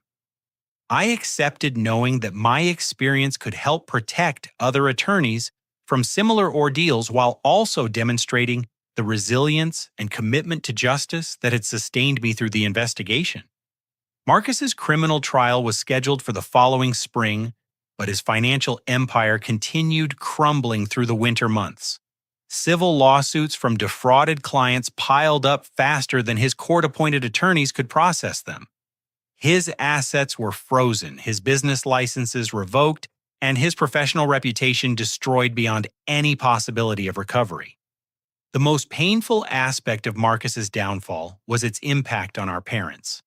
I accepted knowing that my experience could help protect other attorneys from similar ordeals while also demonstrating the resilience and commitment to justice that had sustained me through the investigation. Marcus's criminal trial was scheduled for the following spring, but his financial empire continued crumbling through the winter months. Civil lawsuits from defrauded clients piled up faster than his court-appointed attorneys could process them. His assets were frozen, his business licenses revoked, and his professional reputation destroyed beyond any possibility of recovery. The most painful aspect of Marcus's downfall was its impact on our parents.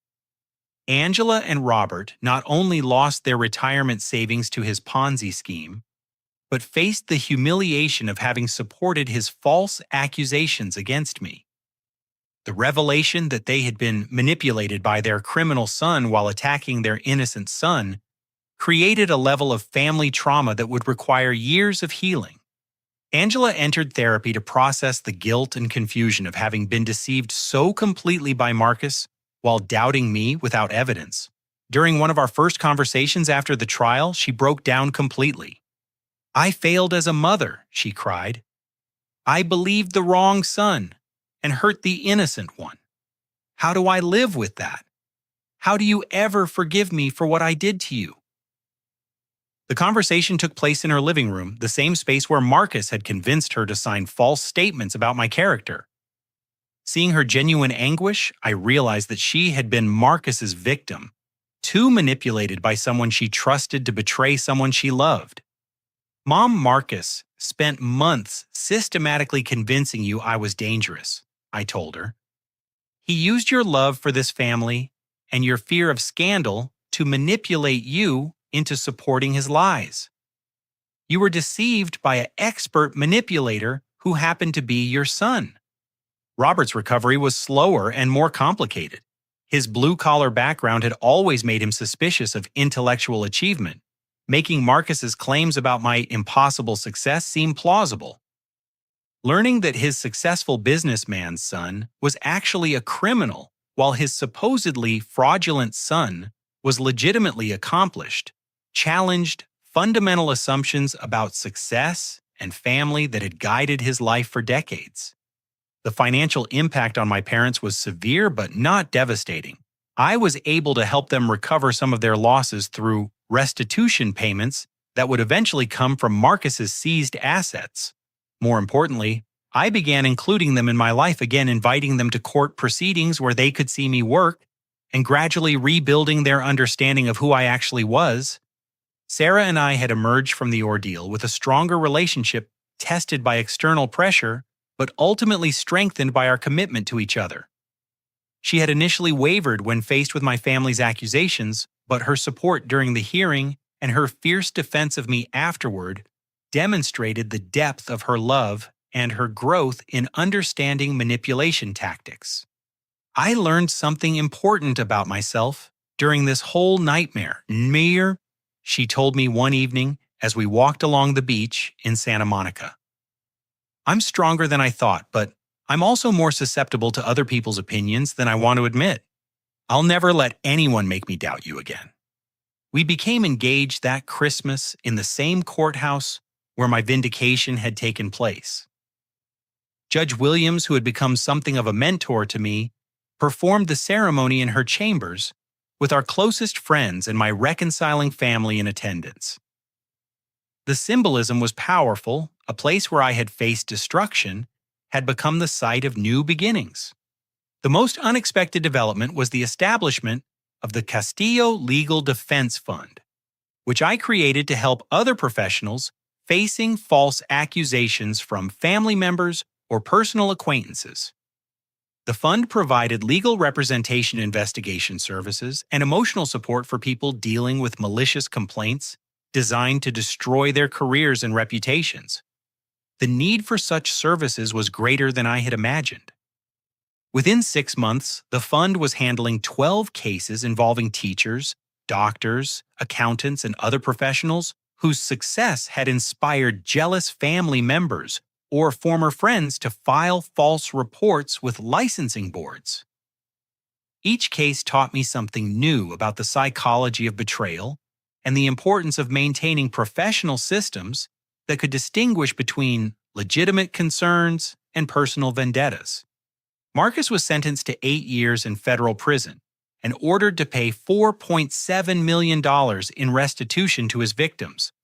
Angela and Robert not only lost their retirement savings to his Ponzi scheme, but faced the humiliation of having supported his false accusations against me. The revelation that they had been manipulated by their criminal son while attacking their innocent son created a level of family trauma that would require years of healing. Angela entered therapy to process the guilt and confusion of having been deceived so completely by Marcus while doubting me without evidence. During one of our first conversations after the trial, she broke down completely. "I failed as a mother," she cried. "I believed the wrong son and hurt the innocent one." How do I live with that? How do you ever forgive me for what I did to you? The conversation took place in her living room, the same space where Marcus had convinced her to sign false statements about my character. Seeing her genuine anguish, I realized that she had been Marcus's victim, too manipulated by someone she trusted to betray someone she loved. Mom, Marcus spent months systematically convincing you I was dangerous, I told her. He used your love for this family and your fear of scandal to manipulate you into supporting his lies. You were deceived by an expert manipulator who happened to be your son. Robert's recovery was slower and more complicated. His blue-collar background had always made him suspicious of intellectual achievement, making Marcus's claims about my impossible success seem plausible. Learning that his successful businessman's son was actually a criminal, while his supposedly fraudulent son was legitimately accomplished, challenged fundamental assumptions about success and family that had guided his life for decades. The financial impact on my parents was severe but not devastating. I was able to help them recover some of their losses through restitution payments that would eventually come from Marcus's seized assets. More importantly, I began including them in my life again, inviting them to court proceedings where they could see me work, and gradually rebuilding their understanding of who I actually was. Sarah and I had emerged from the ordeal with a stronger relationship tested by external pressure, but ultimately strengthened by our commitment to each other. She had initially wavered when faced with my family's accusations, but her support during the hearing and her fierce defense of me afterward demonstrated the depth of her love and her growth in understanding manipulation tactics. I learned something important about myself during this whole nightmare. Mir, she told me one evening as we walked along the beach in Santa Monica. I'm stronger than I thought, but I'm also more susceptible to other people's opinions than I want to admit. I'll never let anyone make me doubt you again. We became engaged that Christmas in the same courthouse where my vindication had taken place. Judge Williams, who had become something of a mentor to me, performed the ceremony in her chambers with our closest friends and my reconciling family in attendance. The symbolism was powerful. A place where I had faced destruction had become the site of new beginnings. The most unexpected development was the establishment of the Castillo Legal Defense Fund, which I created to help other professionals facing false accusations from family members or personal acquaintances. The fund provided legal representation investigation services and emotional support for people dealing with malicious complaints designed to destroy their careers and reputations. The need for such services was greater than I had imagined. Within 6 months, the fund was handling 12 cases involving teachers, doctors, accountants, and other professionals whose success had inspired jealous family members or former friends to file false reports with licensing boards. Each case taught me something new about the psychology of betrayal and the importance of maintaining professional systems that could distinguish between legitimate concerns and personal vendettas. Marcus was sentenced to 8 years in federal prison and ordered to pay $4.7 million in restitution to his victims.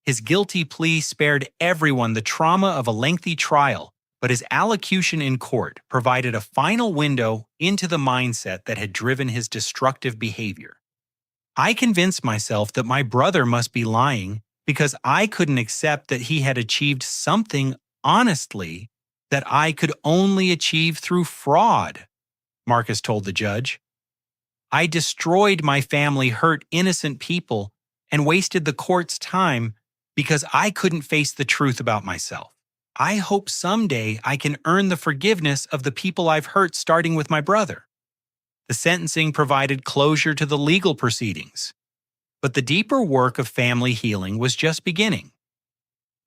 His guilty plea spared everyone the trauma of a lengthy trial, but his allocution in court provided a final window into the mindset that had driven his destructive behavior. I convinced myself that my brother must be lying because I couldn't accept that he had achieved something honestly that I could only achieve through fraud, Marcus told the judge. I destroyed my family, hurt innocent people, and wasted the court's time because I couldn't face the truth about myself. I hope someday I can earn the forgiveness of the people I've hurt, starting with my brother. The sentencing provided closure to the legal proceedings, but the deeper work of family healing was just beginning.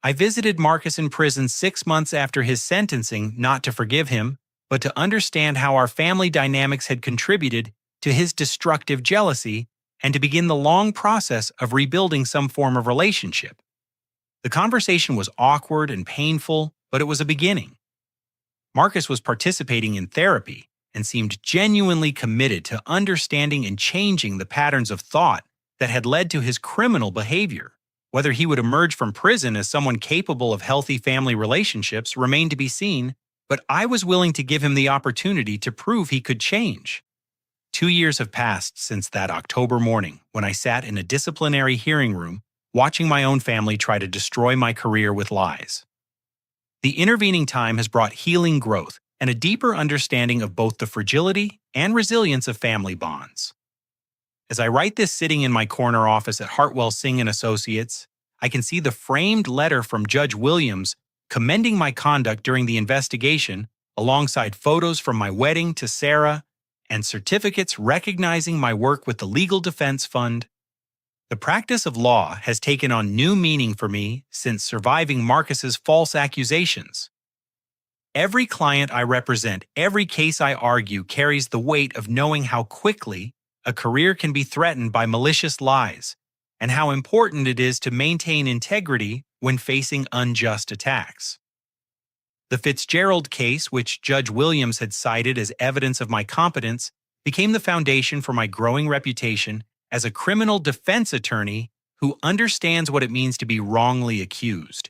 I visited Marcus in prison 6 months after his sentencing, not to forgive him, but to understand how our family dynamics had contributed to his destructive jealousy and to begin the long process of rebuilding some form of relationship. The conversation was awkward and painful, but it was a beginning. Marcus was participating in therapy, and seemed genuinely committed to understanding and changing the patterns of thought that had led to his criminal behavior. Whether he would emerge from prison as someone capable of healthy family relationships remained to be seen, but I was willing to give him the opportunity to prove he could change. 2 years have passed since that October morning when I sat in a disciplinary hearing room watching my own family try to destroy my career with lies. The intervening time has brought healing growth and a deeper understanding of both the fragility and resilience of family bonds. As I write this sitting in my corner office at Hartwell Singh & Associates, I can see the framed letter from Judge Williams commending my conduct during the investigation, alongside photos from my wedding to Sarah and certificates recognizing my work with the Legal Defense Fund. The practice of law has taken on new meaning for me since surviving Marcus's false accusations. Every client I represent, every case I argue carries the weight of knowing how quickly a career can be threatened by malicious lies, and how important it is to maintain integrity when facing unjust attacks. The Fitzgerald case, which Judge Williams had cited as evidence of my competence, became the foundation for my growing reputation as a criminal defense attorney who understands what it means to be wrongly accused.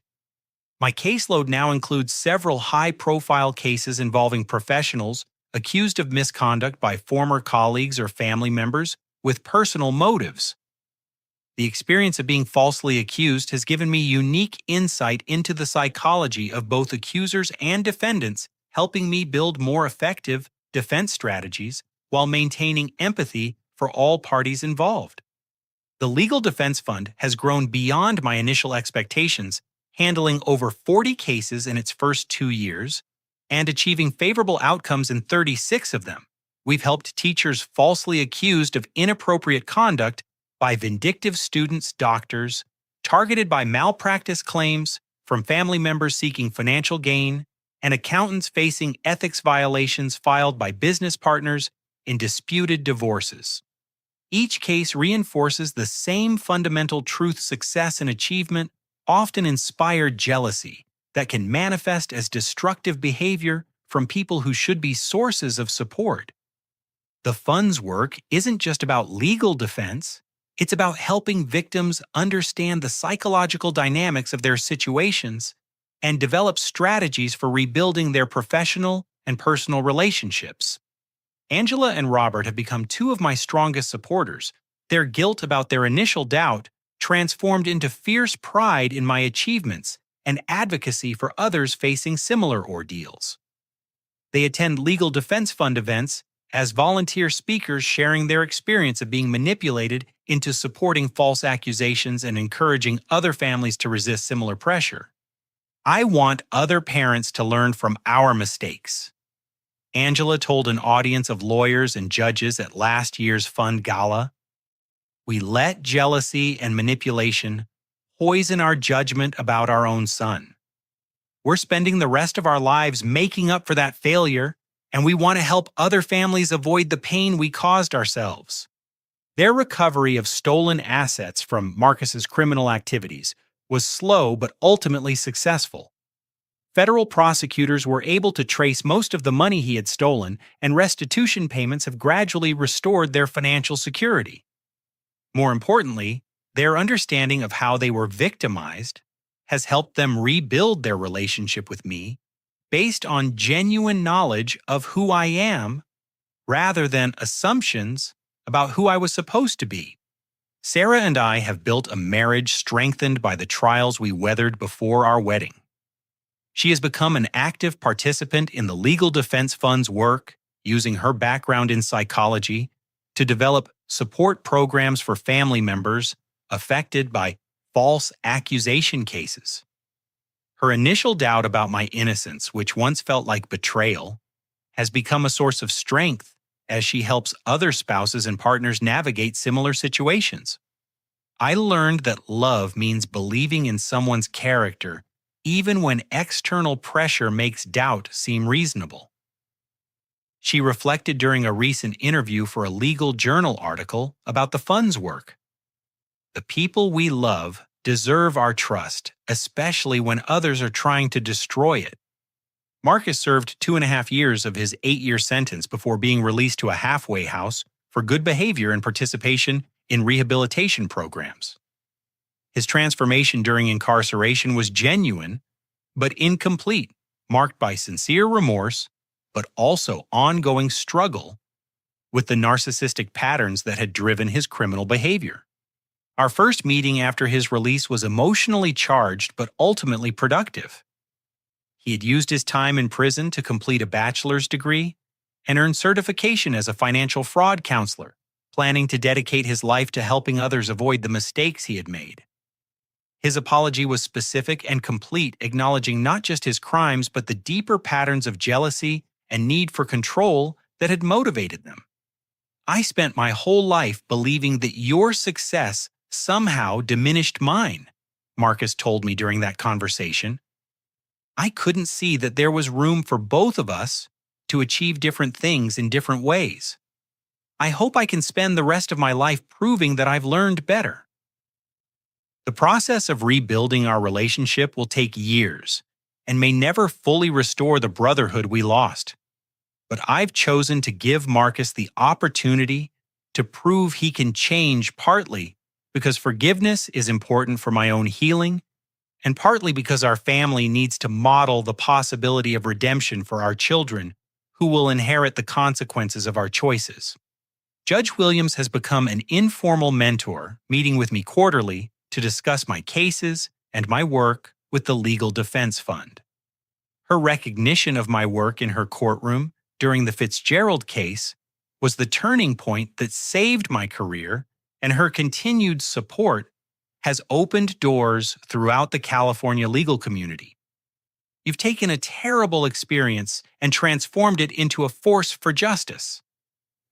My caseload now includes several high-profile cases involving professionals accused of misconduct by former colleagues or family members with personal motives. The experience of being falsely accused has given me unique insight into the psychology of both accusers and defendants, helping me build more effective defense strategies while maintaining empathy for all parties involved. The Legal Defense Fund has grown beyond my initial expectations, handling over 40 cases in its first 2 years and achieving favorable outcomes in 36 of them. We've helped teachers falsely accused of inappropriate conduct by vindictive students, doctors, targeted by malpractice claims from family members seeking financial gain, and accountants facing ethics violations filed by business partners in disputed divorces. Each case reinforces the same fundamental truth: success and achievement often inspire jealousy that can manifest as destructive behavior from people who should be sources of support. The fund's work isn't just about legal defense, it's about helping victims understand the psychological dynamics of their situations and develop strategies for rebuilding their professional and personal relationships. Angela and Robert have become two of my strongest supporters. Their guilt about their initial doubt transformed into fierce pride in my achievements and advocacy for others facing similar ordeals. They attend Legal Defense Fund events as volunteer speakers, sharing their experience of being manipulated into supporting false accusations and encouraging other families to resist similar pressure. I want other parents to learn from our mistakes. Angela told an audience of lawyers and judges at last year's fund gala, "We let jealousy and manipulation poison our judgment about our own son. We're spending the rest of our lives making up for that failure, and we want to help other families avoid the pain we caused ourselves." Their recovery of stolen assets from Marcus's criminal activities was slow but ultimately successful. Federal prosecutors were able to trace most of the money he had stolen, and restitution payments have gradually restored their financial security. More importantly, their understanding of how they were victimized has helped them rebuild their relationship with me based on genuine knowledge of who I am rather than assumptions about who I was supposed to be. Sarah and I have built a marriage strengthened by the trials we weathered before our wedding. She has become an active participant in the Legal Defense Fund's work, using her background in psychology to develop support programs for family members affected by false accusation cases. Her initial doubt about my innocence, which once felt like betrayal, has become a source of strength as she helps other spouses and partners navigate similar situations. I learned that love means believing in someone's character even when external pressure makes doubt seem reasonable. She reflected during a recent interview for a legal journal article about the fund's work. "The people we love deserve our trust, especially when others are trying to destroy it. Marcus served 2.5 years of his 8-year sentence before being released to a halfway house for good behavior and participation in rehabilitation programs. His transformation during incarceration was genuine, but incomplete, marked by sincere remorse, but also ongoing struggle with the narcissistic patterns that had driven his criminal behavior. Our first meeting after his release was emotionally charged but ultimately productive. He had used his time in prison to complete a bachelor's degree and earn certification as a financial fraud counselor, planning to dedicate his life to helping others avoid the mistakes he had made. His apology was specific and complete, acknowledging not just his crimes but the deeper patterns of jealousy and need for control that had motivated them. I spent my whole life believing that your success somehow diminished mine, Marcus told me during that conversation. I couldn't see that there was room for both of us to achieve different things in different ways. I hope I can spend the rest of my life proving that I've learned better. The process of rebuilding our relationship will take years and may never fully restore the brotherhood we lost. But I've chosen to give Marcus the opportunity to prove he can change, partly because forgiveness is important for my own healing, and partly because our family needs to model the possibility of redemption for our children who will inherit the consequences of our choices. Judge Williams has become an informal mentor, meeting with me quarterly to discuss my cases and my work with the Legal Defense Fund. Her recognition of my work in her courtroom during the Fitzgerald case was the turning point that saved my career, and her continued support has opened doors throughout the California legal community. You've taken a terrible experience and transformed it into a force for justice,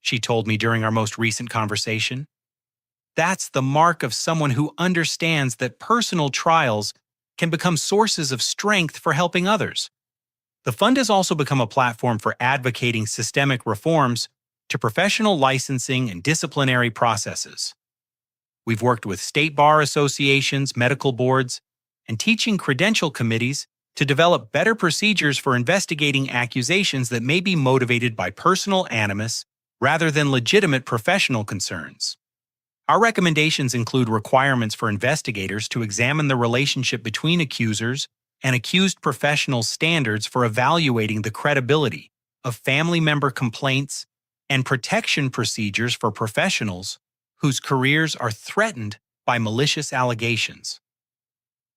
she told me during our most recent conversation. That's the mark of someone who understands that personal trials can become sources of strength for helping others. The fund has also become a platform for advocating systemic reforms to professional licensing and disciplinary processes. We've worked with state bar associations, medical boards, and teaching credential committees to develop better procedures for investigating accusations that may be motivated by personal animus rather than legitimate professional concerns. Our recommendations include requirements for investigators to examine the relationship between accusers and accused professionals' standards for evaluating the credibility of family member complaints and protection procedures for professionals whose careers are threatened by malicious allegations.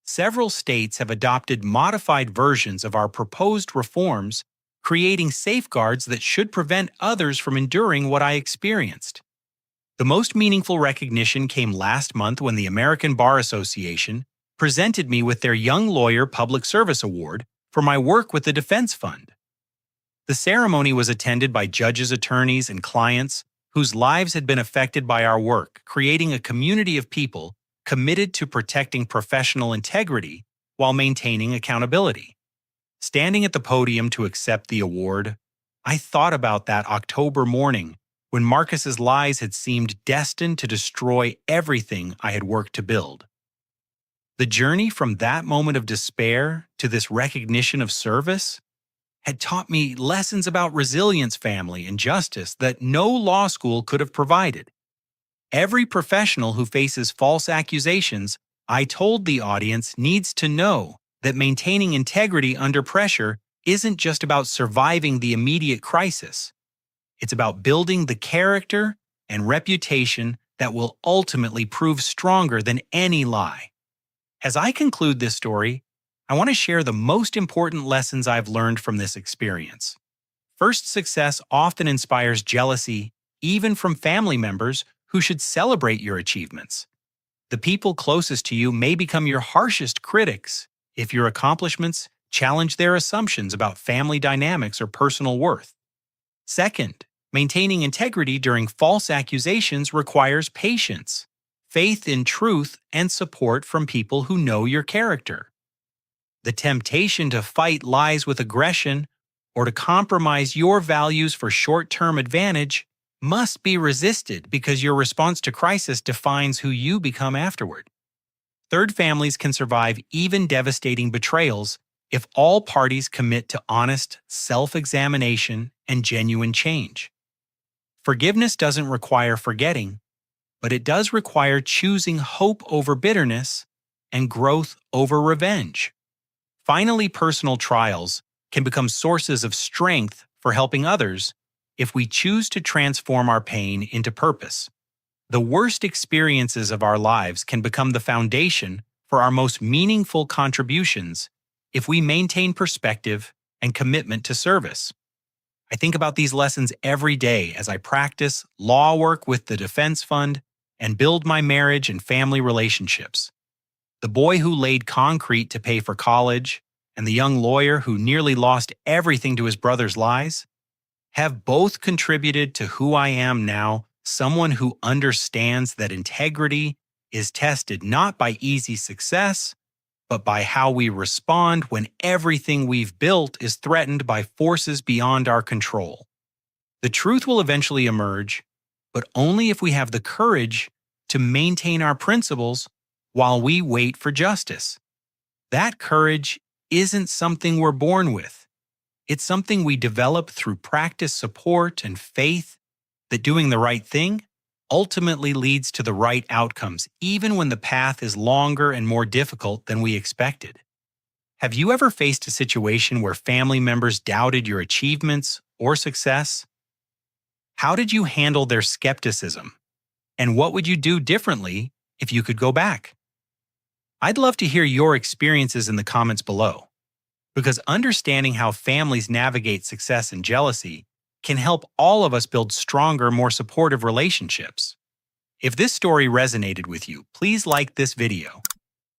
Several states have adopted modified versions of our proposed reforms, creating safeguards that should prevent others from enduring what I experienced. The most meaningful recognition came last month when the American Bar Association presented me with their Young Lawyer Public Service Award for my work with the Defense Fund. The ceremony was attended by judges, attorneys, and clients whose lives had been affected by our work, creating a community of people committed to protecting professional integrity while maintaining accountability. Standing at the podium to accept the award, I thought about that October morning when Marcus's lies had seemed destined to destroy everything I had worked to build. The journey from that moment of despair to this recognition of service had taught me lessons about resilience, family, and justice that no law school could have provided. Every professional who faces false accusations, I told the audience, needs to know that maintaining integrity under pressure isn't just about surviving the immediate crisis. It's about building the character and reputation that will ultimately prove stronger than any lie. As I conclude this story, I want to share the most important lessons I've learned from this experience. First, success often inspires jealousy, even from family members who should celebrate your achievements. The people closest to you may become your harshest critics if your accomplishments challenge their assumptions about family dynamics or personal worth. Second, maintaining integrity during false accusations requires patience, faith in truth, and support from people who know your character. The temptation to fight lies with aggression or to compromise your values for short-term advantage must be resisted because your response to crisis defines who you become afterward. Third, families can survive even devastating betrayals if all parties commit to honest self-examination and genuine change. Forgiveness doesn't require forgetting, but it does require choosing hope over bitterness and growth over revenge. Finally, personal trials can become sources of strength for helping others if we choose to transform our pain into purpose. The worst experiences of our lives can become the foundation for our most meaningful contributions if we maintain perspective and commitment to service. I think about these lessons every day as I practice law work with the Defense Fund and build my marriage and family relationships. The boy who laid concrete to pay for college and the young lawyer who nearly lost everything to his brother's lies have both contributed to who I am now, someone who understands that integrity is tested not by easy success, but by how we respond when everything we've built is threatened by forces beyond our control. The truth will eventually emerge, but only if we have the courage to maintain our principles while we wait for justice. That courage isn't something we're born with. It's something we develop through practice, support, and faith that doing the right thing ultimately leads to the right outcomes, even when the path is longer and more difficult than we expected. Have you ever faced a situation where family members doubted your achievements or success? How did you handle their skepticism? And what would you do differently if you could go back? I'd love to hear your experiences in the comments below, because understanding how families navigate success and jealousy can help all of us build stronger, more supportive relationships. If this story resonated with you, please like this video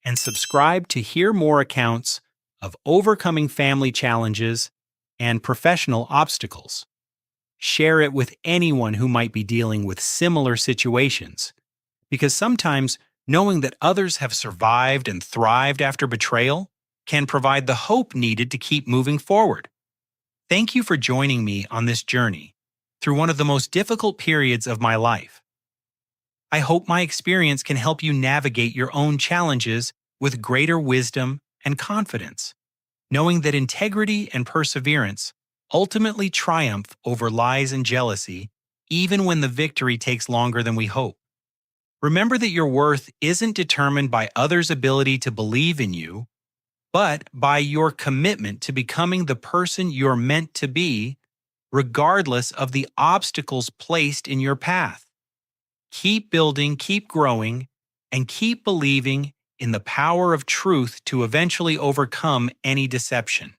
and subscribe to hear more accounts of overcoming family challenges and professional obstacles. Share it with anyone who might be dealing with similar situations, because sometimes knowing that others have survived and thrived after betrayal can provide the hope needed to keep moving forward. Thank you for joining me on this journey through one of the most difficult periods of my life. I hope my experience can help you navigate your own challenges with greater wisdom and confidence, knowing that integrity and perseverance ultimately triumph over lies and jealousy, even when the victory takes longer than we hope. Remember that your worth isn't determined by others' ability to believe in you, but by your commitment to becoming the person you're meant to be, regardless of the obstacles placed in your path. Keep building, keep growing, and keep believing in the power of truth to eventually overcome any deception.